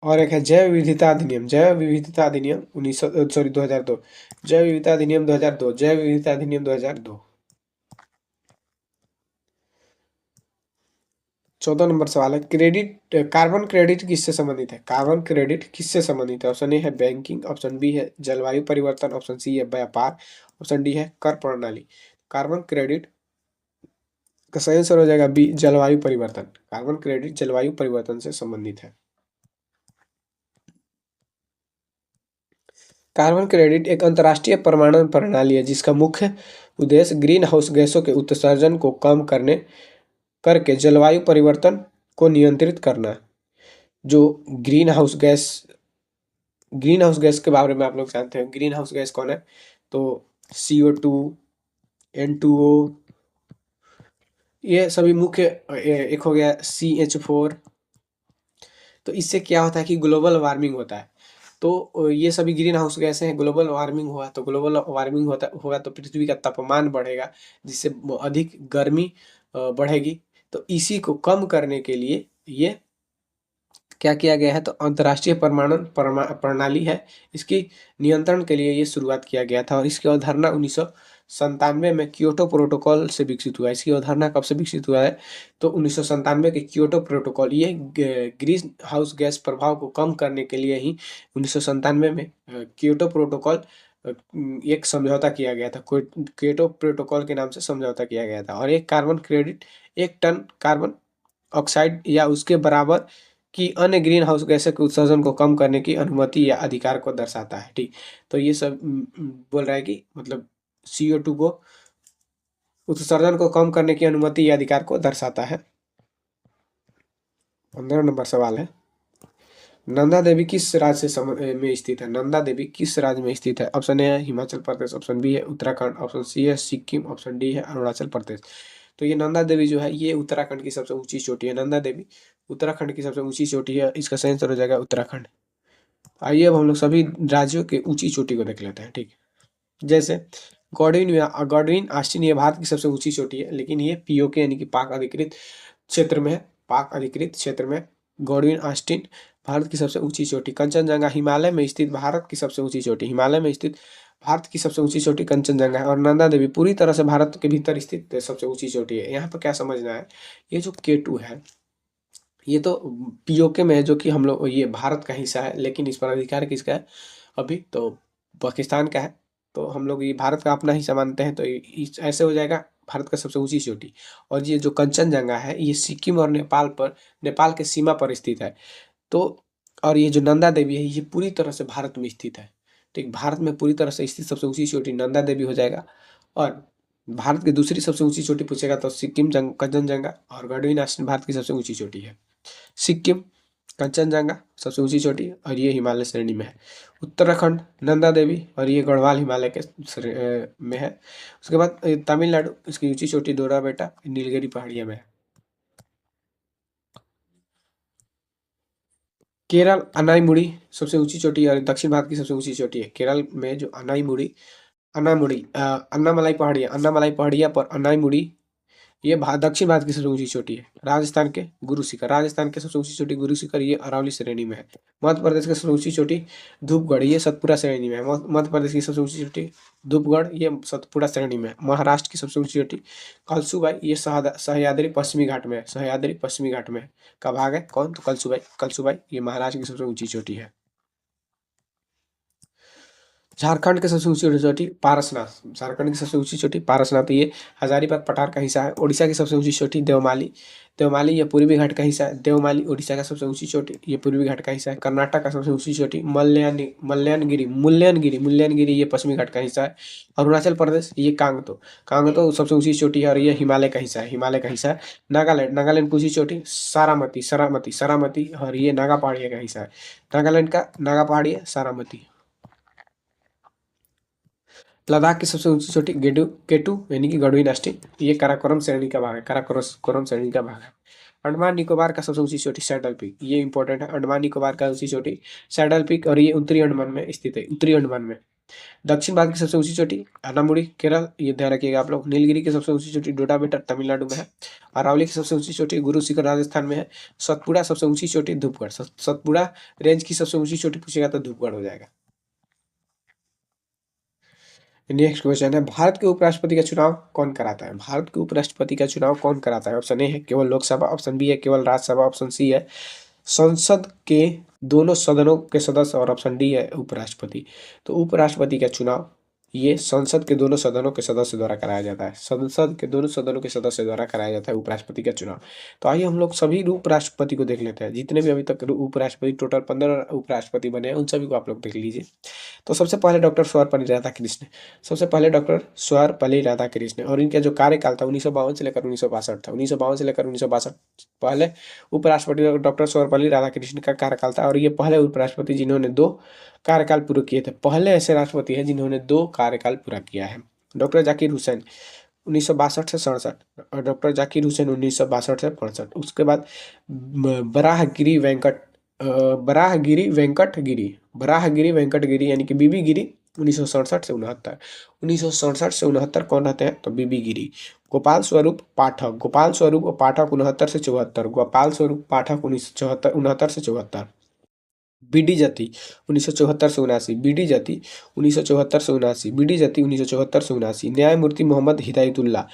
और एक है जैव विविधता अधिनियम, जैव विविधता अधिनियम 2002, जैव विविधता अधिनियम 2002, जैव विविधता अधिनियम 2002। 14 नंबर सवाल है, कार्बन क्रेडिट किससे संबंधित है? कार्बन क्रेडिट किससे संबंधित है? ऑप्शन ए है बैंकिंग, ऑप्शन बी है जलवायु परिवर्तन, ऑप्शन सी है व्यापार, ऑप्शन डी है कर प्रणाली। कार्बन क्रेडिट का सही आंसर हो जाएगा बी, जलवायु परिवर्तन। कार्बन क्रेडिट जलवायु परिवर्तन से संबंधित है। कार्बन क्रेडिट एक अंतर्राष्ट्रीय परमाणु प्रणाली है जिसका मुख्य उद्देश्य ग्रीन हाउस गैसों के उत्सर्जन को कम करके जलवायु परिवर्तन को नियंत्रित करना। जो ग्रीन हाउस गैस के बारे में आप लोग जानते हैं, ग्रीन हाउस गैस कौन है? तो CO2, N2O, ये सभी मुख्य, एक हो गया CH4। तो इससे क्या होता है कि ग्लोबल वार्मिंग होता है। तो ये सभी ग्रीन हाउस गैसें हैं, ग्लोबल वार्मिंग हुआ तो ग्लोबल वार्मिंग होगा तो पृथ्वी का तापमान बढ़ेगा, जिससे अधिक गर्मी बढ़ेगी। तो इसी को कम करने के लिए ये क्या किया गया है, तो अंतर्राष्ट्रीय परमाणु प्रणाली है, इसकी नियंत्रण के लिए ये शुरुआत किया गया था और इसकी अवधारणा 1997 में क्योटो प्रोटोकॉल से विकसित हुआ है। इसकी अवधारणा कब से विकसित हुआ है, तो 1997 के क्योटो प्रोटोकॉल, ये ग्रीन हाउस गैस प्रभाव को कम करने के लिए ही 1997 में क्योटो प्रोटोकॉल एक समझौता किया गया था। क्योटो प्रोटोकॉल के नाम से समझौता किया गया था और एक carbon credit 1 ton carbon oxide या उसके बराबर कि अन्य ग्रीन हाउस गैसों के उत्सर्जन को कम करने की अनुमति या अधिकार को दर्शाता है। ठीक, तो ये सब बोल रहा है कि मतलब CO2 को उत्सर्जन को कम करने की अनुमति या अधिकार को दर्शाता है। 15 नंबर सवाल है, नंदा देवी किस राज्य से में स्थित है? नंदा देवी किस राज्य में स्थित है? ऑप्शन ए है हिमाचल प्रदेश, ऑप्शन बी है उत्तराखंड, ऑप्शन सी है सिक्किम, ऑप्शन डी है अरुणाचल प्रदेश। तो ये नंदा देवी जो है ये उत्तराखंड की सबसे ऊंची चोटी है। नंदा देवी उत्तराखंड की सबसे ऊंची चोटी है, इसका सही आंसर हो जाएगा उत्तराखंड। आइए अब हम लोग सभी राज्यों के ऊंची चोटी को देख लेते हैं। ठीक, जैसे गॉडविन ऑस्टिन ये भारत की सबसे ऊंची चोटी है, लेकिन ये POK यानी कि पाक अधिकृत क्षेत्र में है। पाक अधिकृत क्षेत्र में गॉडविन ऑस्टिन भारत की सबसे ऊंची चोटी। कंचनजंगा हिमालय में स्थित भारत की सबसे ऊंची चोटी, हिमालय में स्थित भारत की सबसे ऊंची चोटी कंचनजंगा है। और नंदा देवी पूरी तरह से भारत के भीतर स्थित सबसे ऊंची चोटी है। यहाँ पर क्या समझना है, ये जो K2 है ये तो POK में है, जो कि हम लोग ये भारत का हिस्सा है, लेकिन इस पर अधिकार किसका है अभी, तो पाकिस्तान का है। तो हम लोग ये भारत का अपना हिस्सा मानते हैं, तो ऐसे हो जाएगा भारत का सबसे ऊंची चोटी। और ये जो कंचनजंगा है ये सिक्किम और नेपाल के सीमा पर स्थित है। तो और ये जो नंदा देवी है ये पूरी तरह से भारत में स्थित है। ठीक, भारत में पूरी तरह से स्थित सबसे ऊंची चोटी नंदा देवी हो जाएगा। और भारत की दूसरी सबसे ऊंची चोटी पूछेगा तो सिक्किम कंचनजंगा और गढ़वाल आश्रम भारत की सबसे ऊंची चोटी है। सिक्किम कंचनजंगा सबसे ऊंची चोटी और ये हिमालय श्रेणी में है। उत्तराखंड नंदा देवी और ये गढ़वाल हिमालय के में है। उसके बाद तमिलनाडु, इसकी ऊंची चोटी डोराबेटा नीलगिरी पहाड़ियां में है। केरल अनाईमुड़ी सबसे ऊंची चोटी और दक्षिण भारत की सबसे ऊंची चोटी है। केरल में जो अन्नामलाई पहाड़ियां पर अनाईमुड़ी ये दक्षिण भारत की सबसे ऊंची चोटी है। राजस्थान के गुरु शिखर, राजस्थान के सबसे ऊंची चोटी गुरु शिखर ये अरावली श्रेणी में है। मध्य प्रदेश की सबसे ऊंची चोटी धूपगढ़ ये सतपुड़ा श्रेणी में है। मध्य प्रदेश की सबसे ऊंची चोटी धूपगढ़ ये सतपुड़ा श्रेणी में है। महाराष्ट्र की सबसे ऊंची चोटी कलसुबाई ये सह्याद्री पश्चिमी घाट में है। सह्याद्री पश्चिमी घाट में का भाग है कौन, तो कलसुबाई ये महाराष्ट्र की सबसे ऊंची चोटी है। झारखंड की सबसे ऊंची चोटी पारसनाथ, झारखंड की सबसे ऊंची चोटी पारसनाथ ये हजारीबाग पठार का हिस्सा है। उड़ीसा की सबसे ऊंची चोटी देवमाली, देवमाली ये पूर्वी घाट का हिस्सा है। देवमाली उड़ीसा का सबसे ऊंची चोटी ये पूर्वी घाट का हिस्सा है। कर्नाटक का सबसे ऊंची चोटी मुल्लयनगिरी ये पश्चिमी घाट का हिस्सा है। अरुणाचल प्रदेश ये कांगतो सबसे ऊंची चोटी है और ये हिमालय का हिस्सा है। नागालैंड की ऊंची चोटी सारामती और ये नागा पहाड़िया का हिस्सा है। नागालैंड का नागा पहाड़िया सारामती। लद्दाख की सबसे ऊंची चोटी केटू यानी कि गढ़वाल ऑस्टिन ये काराकोरम श्रेणी का भाग है। अंडमान निकोबार का सबसे ऊंची चोटी सैडल पीक ये इंपॉर्टेंट है। अंडमान निकोबार का ऊंची चोटी सैडल पीक और ये उत्तरी अंडमान में स्थित है। उत्तरी अंडमान में दक्षिण भारत की सबसे ऊंची चोटी अनामुड़ी केरल ये ध्यान रखिएगा आप लोग। नीलगिरी की सबसे ऊंची चोटी डोडाबेटा तमिलनाडु में है। अरावली की सबसे ऊंची चोटी गुरु शिखर राजस्थान में है। सतपुड़ा सबसे ऊंची चोटी धूपगढ़, सतपुड़ा रेंज की सबसे ऊंची चोटी पूछेगा तो धूपगढ़ हो जाएगा। नेक्स्ट क्वेश्चन है, भारत के उपराष्ट्रपति का चुनाव कौन कराता है? भारत के उपराष्ट्रपति का चुनाव कौन कराता है? ऑप्शन ए है केवल लोकसभा, ऑप्शन बी है केवल राज्यसभा, ऑप्शन सी है संसद के दोनों सदनों के सदस्य और ऑप्शन डी है उपराष्ट्रपति। तो उपराष्ट्रपति का चुनाव ये संसद के दोनों सदनों के सदस्य द्वारा कराया जाता है। संसद के दोनों सदनों के सदस्य द्वारा कराया जाता है उपराष्ट्रपति का चुनाव। तो आइए हम लोग सभी उपराष्ट्रपति को देख लेते हैं। जितने भी अभी तक उपराष्ट्रपति टोटल 15 उपराष्ट्रपति बने हैं उन सभी को आप लोग देख लीजिए। तो सबसे पहले डॉक्टर सर्वपल्ली राधाकृष्ण और इनका जो कार्यकाल था 1952 से लेकर 1962 था। 1952 से लेकर 1962 पहले उपराष्ट्रपति डॉक्टर सर्वपल्ली राधाकृष्ण का कार्यकाल था और ये पहले उपराष्ट्रपति जिन्होंने 2 कार्यकाल पूरे किए थे। पहले ऐसे राष्ट्रपति हैं जिन्होंने 2 कार्यकाल पूरा किया है। डॉक्टर जाकिर हुसैन 1962 से 67 और डॉक्टर जाकिर हुसैन 1962 से 65। उसके बाद बराहगिरी वेंकट गिरी यानी कि बीबी गिरी 1967 से 69, 1967 से 69 कौन रहते हैं? तो बीबी गिरी। गोपाल स्वरूप पाठक 69 से 74, गोपाल स्वरूप पाठक 1969 से 74। बीडी जति 1974 से 79, बीडी जति 1974 से 79, बीडी जति 1974 से 79। न्यायमूर्ति मोहम्मद हिदायतुल्ला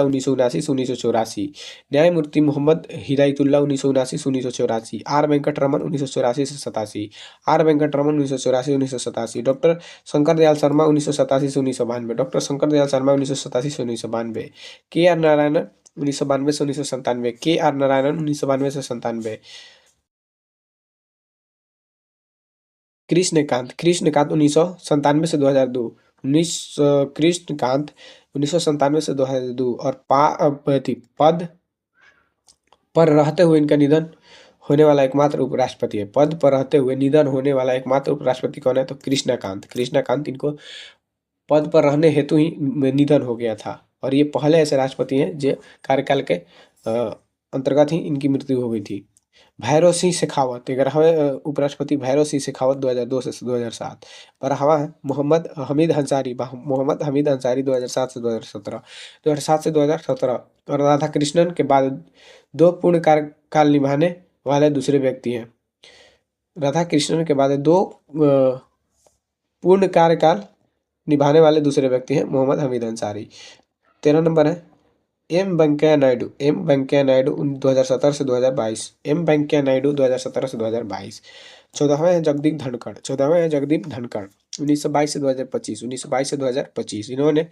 1979 से 1984, न्यायमूर्ति मोहम्मद हिदायतुल्ला 1979 से 1984। आर वेंकटरमन 1984 से 87, आर वेंकटरमन 1984 से 1987। डॉक्टर शंकर दयाल शर्मा 1987 से 1992, डॉक्टर शंकर दयाल शर्मा 1987 से 1992। के आर नारायणन 1992 से 1997, के आर नारायणन 1992 से 1997। कृष्णकांत 1997 से 2002, कृष्णकांत 1997 से 2002। और पद पर रहते हुए इनका निधन होने वाला एकमात्र उपराष्ट्रपति है। पद पर रहते हुए निधन होने वाला एकमात्र उपराष्ट्रपति कौन है? तो कृष्णकांत इनको पद पर रहने हेतु ही निधन हो गया था, और ये पहले ऐसे राष्ट्रपति हैं जो कार्यकाल के अंतर्गत ही इनकी मृत्यु हो गई थी। भैरव सिंह शेखावत 11वें उपराष्ट्रपति, भैरव सिंह शेखावत 2002 से 2007। 12वां है मोहम्मद हमीद अंसारी 2007 से 2017, 2007 से 2017। और राधा कृष्णन के बाद दो पूर्ण कार्यकाल निभाने वाले दूसरे व्यक्ति हैं। राधा कृष्णन के बाद दो पूर्ण कार्यकाल निभाने वाले दूसरे व्यक्ति हैं मोहम्मद हमीद अंसारी। 13 नंबर है एम वेंकैया नायडू 2017 से 2022, एम वेंकैया नायडू 2017 से 2022। 14वें है जगदीप धनखड़ 1922 से 2025, इन्होंने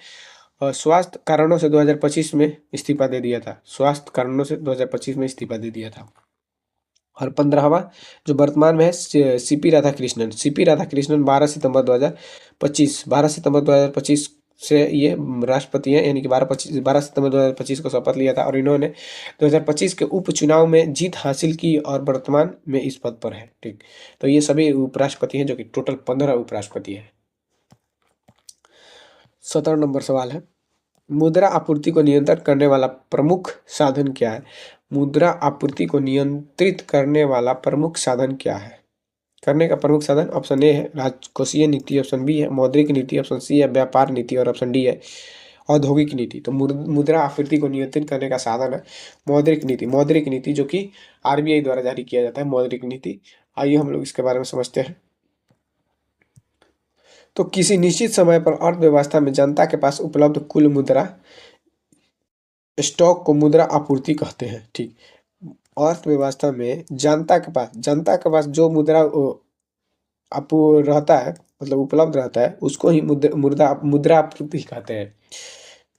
स्वास्थ्य कारणों से 2025 में इस्तीफा दे दिया था, और 15वां जो वर्तमान में है सीपी राधाकृष्णन 12 सितंबर 2025 से ये राष्ट्रपति हैं, यानी कि 12 सितंबर 2025 को शपथ लिया था, और इन्होंने 2025 के उपचुनाव में जीत हासिल की और वर्तमान में इस पद पर है। ठीक, तो ये सभी उपराष्ट्रपति हैं, जो कि टोटल 15 उपराष्ट्रपति हैं। 17 नंबर सवाल है मुद्रा आपूर्ति को नियंत्रित करने वाला प्रमुख साधन क्या है? मुद्रा आपूर्ति को नियंत्रित करने वाला प्रमुख साधन क्या है? करने का प्रमुख साधन ऑप्शन ए है राजकोषीय नीति, ऑप्शन बी है मौद्रिक नीति, ऑप्शन सी है व्यापार नीति, और ऑप्शन डी है औद्योगिक नीति। तो मुद्रा आपूर्ति को नियंत्रित करने का साधन है मौद्रिक नीति, जो कि आरबीआई द्वारा जारी किया जाता है मौद्रिक नीति। आइए हम लोग इसके बारे में समझते हैं। तो किसी निश्चित समय पर अर्थव्यवस्था में जनता के पास उपलब्ध कुल मुद्रा स्टॉक को मुद्रा आपूर्ति कहते हैं। ठीक, अर्थव्यवस्था में जनता के पास जो मुद्रा रहता है, मतलब उपलब्ध रहता है, उसको ही मुद्रा आपूर्ति कहते हैं।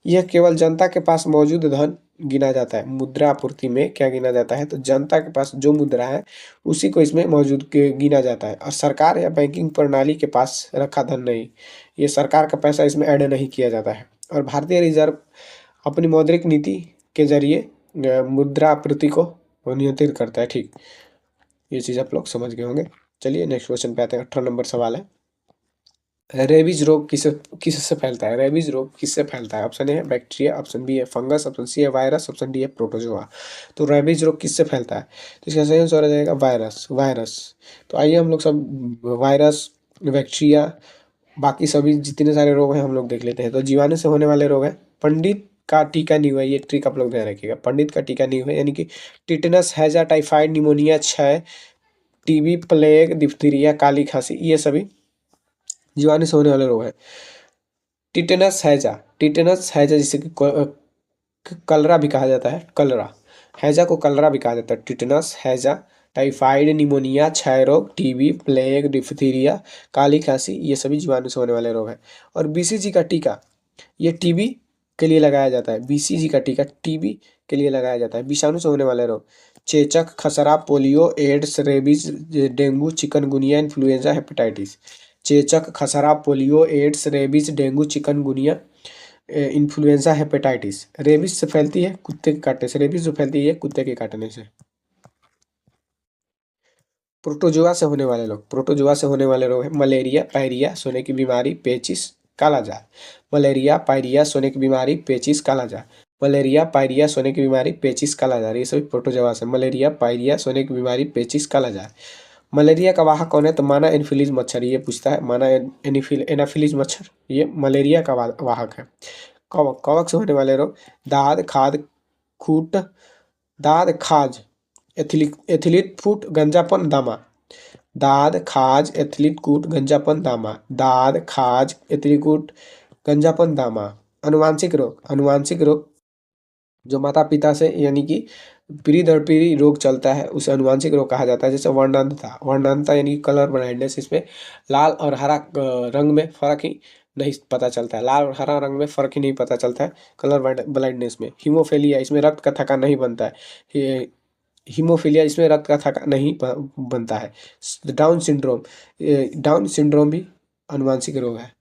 यह केवल जनता के पास मौजूद धन गिना जाता है। मुद्रा आपूर्ति में क्या गिना जाता है? तो जनता के पास जो मुद्रा है उसी को इसमें मौजूद गिना जाता है, और सरकार या बैंकिंग प्रणाली के पास रखा धन नहीं, ये सरकार का पैसा इसमें ऐड नहीं किया जाता है। और भारतीय रिजर्व अपनी मौद्रिक नीति के जरिए मुद्रा आपूर्ति को नियंत्रित करता है। ठीक, ये चीज़ आप लोग समझ गए होंगे। चलिए नेक्स्ट क्वेश्चन पे आते हैं। 18 नंबर सवाल है रेबीज रोग किससे फैलता है? रेबीज रोग किससे फैलता है? ऑप्शन ए है बैक्टीरिया, ऑप्शन बी है फंगस, ऑप्शन सी है वायरस, ऑप्शन डी है प्रोटोजोआ। तो रेबीज रोग किससे फैलता है? तो इसका सही आंसर हो जाएगा वायरस। तो आइए हम लोग सब वायरस, बैक्टीरिया, बाकी सभी जितने सारे रोग हैं हम लोग देख लेते हैं। तो जीवाणु से होने वाले रोग हैं पंडित का टीका नहीं हुआ, ये ट्रिक आप लोग ध्यान रखिएगा। पंडित का टीका नहीं हुआ यानी कि टिटनस, हैजा, टाइफाइड, निमोनिया, क्षय, टीबी, प्लेग, डिप्थीरिया, काली खांसी, ये सभी जीवाणु से होने वाले रोग हैं। टिटनस हैजा जिसे कि कलरा भी कहा जाता है, हैजा को कलरा भी कहा जाता है। टिटनस, हैजा, टाइफाइड, निमोनिया, क्षय रोग, टीबी, प्लेग, डिप्थीरिया, काली खांसी, ये सभी जीवाणु से होने वाले रोग हैं। और बीसीजी का टीका ये टीबी के लिए लगाया जाता है। बीसीजी का टीका टीबी के लिए लगाया जाता है। विषाणु से होने वाले रोग चेचक, खसरा, polio, AIDS, rabies, dengue, chikungunya, influenza, hepatitis. चेचक, खसरा, polio, AIDS, rabies, dengue, chikungunya, influenza, hepatitis. Rabies से फैलती है कुत्ते के काटने से, रेबीज जो फैलती है कुत्ते के काटने से। प्रोटोजोआ से होने वाले रोग है मलेरिया, पायरिया, सोने की बीमारी, पेचिस, कालाजार। मलेरिया, पायरिया, सोने की बीमारी, पेचिस, कालाजार। मलेरिया, पायरिया, सोने की बीमारी, पेचिस, कालाजार, ये सभी प्रोटोजोआ से। मलेरिया, पायरिया, सोने की बीमारी, पेचिस, कालाजार। मलेरिया का वाहक कौन है? तो माना एनोफिलीज मच्छर, ये पूछता है। माना एनाफिलीज मच्छर ये मलेरिया का वाहक है। कवक, कवक से होने वाले रोग दाद, खाद, खूट, दाद, खाज, एथिलीट फूट, गंजापन, दामा। दाद, खाज, एथिलीट कूट, गंजापन, दामा। दाद, खाज, एथिलीट कूट, गंजापन, दामा। अनुवांशिक रोग, अनुवांशिक रोग जो माता पिता से यानी कि पीढ़ी दर पीढ़ी रोग चलता है उसे अनुवांशिक रोग कहा जाता है। जैसे वर्णांधता, वर्णांधता यानी कलर ब्लाइंडनेस, इसमें लाल और हरा रंग में फर्क ही नहीं पता चलता है, लाल और हरा रंग में फर्क ही नहीं पता चलता है कलर ब्लाइंडनेस में। हीमोफीलिया, इसमें रक्त का थक्का नहीं बनता है। हीमोफीलिया, इसमें रक्त का थक्का नहीं बनता है। डाउन सिंड्रोम, डाउन सिंड्रोम भी अनुवांशिक रोग है।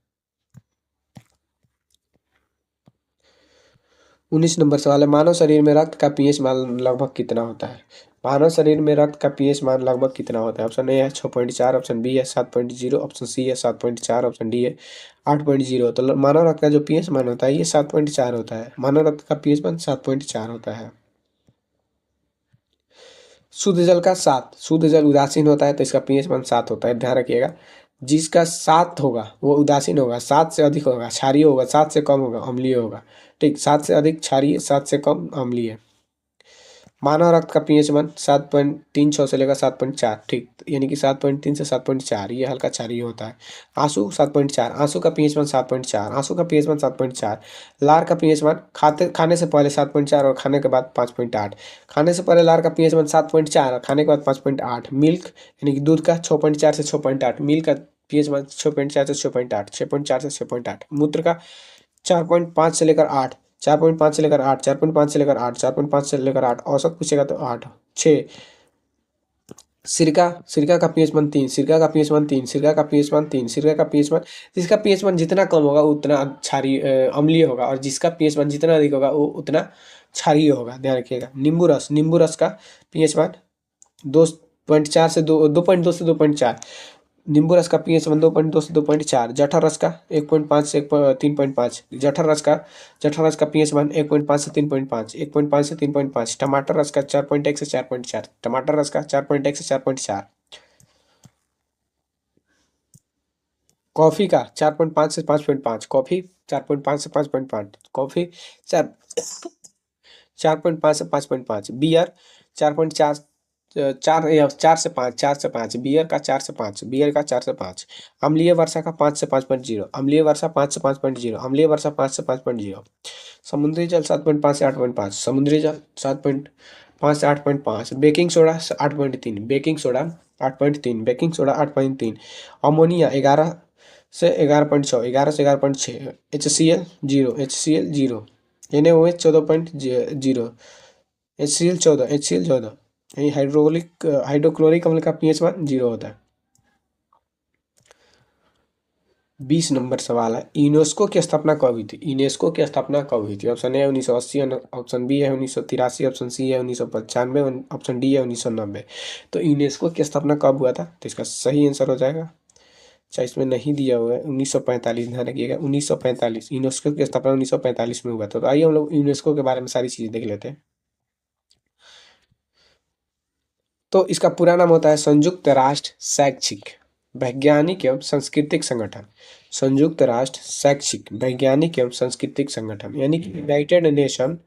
19 नंबर सवाल है, मानव शरीर में रक्त का पीएच मान लगभग कितना होता है? मानव शरीर में रक्त का पीएच मान लगभग कितना होता है? ऑप्शन ए है 6.4, ऑप्शन बी है 7.0, ऑप्शन सी है 7.4, ऑप्शन डी है 8.0। तो मानव रक्त का जो पीएच मान होता है ये 7.4 होता है। मानव रक्त का पीएच मान 7.4 होता है। शुद्ध जल का 7, शुद्ध जल उदासीन होता है तो इसका पीएच मान 7 होता है, ध्यान रखिएगा। जिसका 7 होगा वो उदासीन होगा, 7 से अधिक होगा क्षारीय होगा, 7 से कम होगा अम्लीय होगा। ठीक, 7 से अधिक क्षारीय, 7 से कम अम्लीय। मानव रक्त का पीएच मान 7.36 से लेकर 7.4, ठीक, यानी कि 7.3 से 7.4 ये हल्का क्षारीय होता है। आंसू 7.4, आंसू का पीएच मान 7.4, आंसू का पीएच मान 7.4। लार का पीएच मान खाने से पहले 7.4 और खाने के बाद 5.8। खाने से पहले लार का पीएच मान 7.4 और खाने के बाद 5.8। मिल्क यानी कि दूध का 6.4 से 6.8, मिल्क का पीएच मान 6.4 से 6.8, 6.4 से 6.8। मूत्र का 4.5 से लेकर 8, 4.5 से लेकर 8, 4.5 से लेकर 8, 4.5 से लेकर 8, औसत पूछेगा तो 8, 6। सिरका, सिरका का पीएच मान 3, सिरका का पीएच मान 3, सिरका का पीएच मान 3, सिरका का पीएच मान, जिसका पीएच मान जितना कम होगा उतना क्षारीय अम्लीय होगा और जिसका पीएच मान जितना अधिक होगा वो उतना क्षारीय होगा, ध्यान रखिएगा। नींबू रस, नींबू रस का पीएच मान 2.4 से 2.2 से 2.4। नींबू रस का पीएच मान 2.2 से 2.4। जठर रस का 1.5 से 3.5। जठर रस का पीएच मान 1.5 से 3.5, 1.5 से 3.5। टमाटर रस का 4.1 से 4.4, टमाटर रस का 4.1 से 4.4। कॉफी का 4.5 से 5.5, कॉफी 4.5 से 5.5, कॉफी 4.5 से 5.5। बियर 4.4, 4 से 5, 4 से 5। बियर का 4 से 5, बियर का 4 से 5। अम्लीय वर्षा का 5 से 5.0, अम्लीय वर्षा 5 से 5.0, अम्लीय वर्षा 5 से 5.0। समुद्री जल 7.5 से 8.5, समुद्री जल 7.5 से 8.5। Baking soda 8.3, baking soda 8.3, baking soda 8.3। Ammonia 11 से 11.6, 11 से 11.6। HCl 0, HCl 0। NaOH 14.0, HCl 14, HCl 14। यानी हाइड्रोक्लोरिक अम्ल का पीएच मान 0 होता है। 20 नंबर सवाल है, यूनेस्को की स्थापना कब हुई थी? यूनेस्को की स्थापना कब हुई थी? ऑप्शन ए 1980, ऑप्शन बी है 1983, ऑप्शन सी है 1995, ऑप्शन डी है 1990। तो यूनेस्को की स्थापना कब हुआ था? तो इसका सही आंसर हो जाएगा, चाहे इसमें नहीं दिया हुआ है, 1945, ध्यान रखिएगा 1945। यूनेस्को की स्थापना 1945 में हुआ था। तो आइए हम लोग यूनेस्को के बारे में सारी चीज़ें देख लेते हैं। तो इसका पूरा नाम होता है संयुक्त राष्ट्र शैक्षिक वैज्ञानिक एवं सांस्कृतिक संगठन। संयुक्त राष्ट्र शैक्षिक वैज्ञानिक एवं सांस्कृतिक संगठन, यानी कि united nation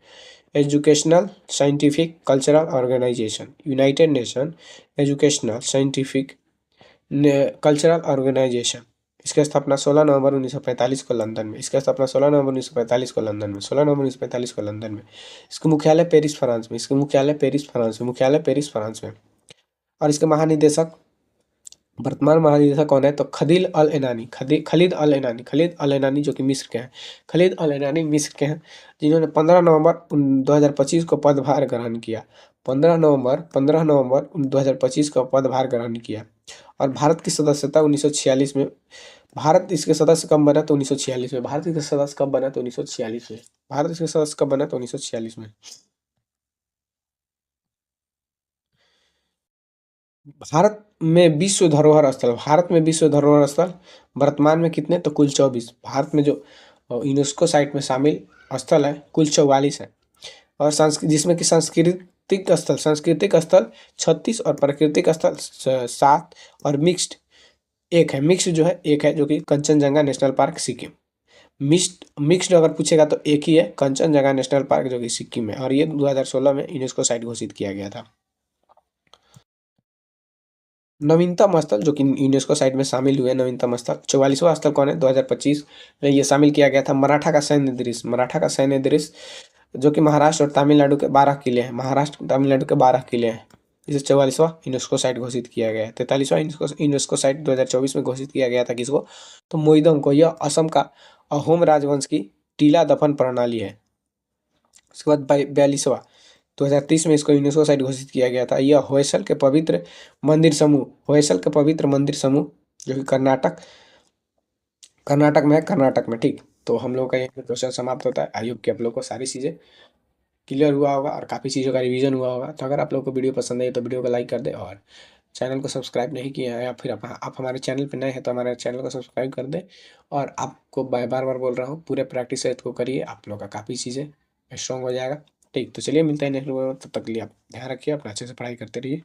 educational scientific cultural organization. United nation educational scientific cultural organization. इसकी स्थापना 16 नवंबर 1945 को लंदन में, इसकी स्थापना 16 नवंबर 1945 को लंदन में, 16 नवंबर 1945 को लंदन में। इसका मुख्यालय पेरिस फ्रांस में, इसका मुख्यालय पेरिस फ्रांस में, मुख्यालय पेरिस फ्रांस में। और इसके महानिदेशक, वर्तमान महानिदेशक कौन है? तो खलीद अल एनानी, खलीद अल एनानी, खलीद अल एनानी जो कि मिस्र के हैं, खलीद अल एनानी मिस्र के हैं, जिन्होंने 15 नवंबर 2025 को पदभार ग्रहण किया। 15 नवंबर 2025 को पदभार ग्रहण किया। और भारत की सदस्यता 1946 में, भारत इसके सदस्य कब बना? तो 1946 में। भारत इसके सदस्य कब बना? तो 1946 में। भारत इसके सदस्य कब बना? तो 1946 में। भारत में विश्व धरोहर स्थल, भारत में विश्व धरोहर स्थल वर्तमान में कितने? तो कुल 24। भारत में जो यूनेस्को साइट में शामिल स्थल है कुल 44 है। और संस्कृत, जिसमें कि संस्कृत सांस्कृतिक स्थल 36 और प्राकृतिक स्थल 7 और मिक्स्ड एक है। मिक्स्ड जो है एक है, जो कि Kanchenjunga national park Sikkim. Mixed अगर पूछेगा तो एक ही है, कंचनजंगा नेशनल पार्क, जो कि सिक्किम में, और ये 2016 में यूनेस्को साइट घोषित किया गया था। नवीनतम स्थल जो कि यूनेस्को साइट में शामिल हुए, नवीनतम स्थल 44वां स्थल कौन है? 2025 में ये शामिल किया गया था मराठा का सैन्य दृश्य। मराठा का सैन्य दृश्य जो कि महाराष्ट्र और तमिलनाडु के 12 किले हैं। महाराष्ट्र तमिलनाडु के 12 किले हैं। इसे 44वां यूनेस्को साइट घोषित किया गया है। 43वां यूनेस्को साइट 2024 में घोषित किया गया था किसको? तो मोइदंग को। यह असम का अहोम राजवंश की टीला दफन प्रणाली है। उसके बाद 42वां 2030 में इसको यूनेस्को साइट घोषित किया गया था। यह होयसल के पवित्र मंदिर समूह, होयसल के पवित्र मंदिर समूह, जो कि कर्नाटक में है, कर्नाटक में। ठीक, तो हम लोग का यहीं पे क्वेश्चन समाप्त होता है। आई होप कि आप लोग को सारी चीज़ें क्लियर हुआ होगा और काफ़ी चीज़ों का रिवीजन हुआ होगा। तो अगर आप लोग को वीडियो पसंद आई तो वीडियो को लाइक कर दें, और चैनल को सब्सक्राइब नहीं किया है या फिर आप हमारे चैनल पे नए हैं तो हमारे चैनल को सब्सक्राइब कर दें। और आपको बार बार बोल रहा हूँ, पूरे प्रैक्टिस सेट को करिए, आप लोग का काफ़ी चीज़ें स्ट्रॉन्ग हो जाएगा। ठीक, तो चलिए मिलते हैं नेक्स्ट वीडियो में। तब तक के लिए आप ध्यान रखिए, अपना अच्छे से पढ़ाई करते रहिए।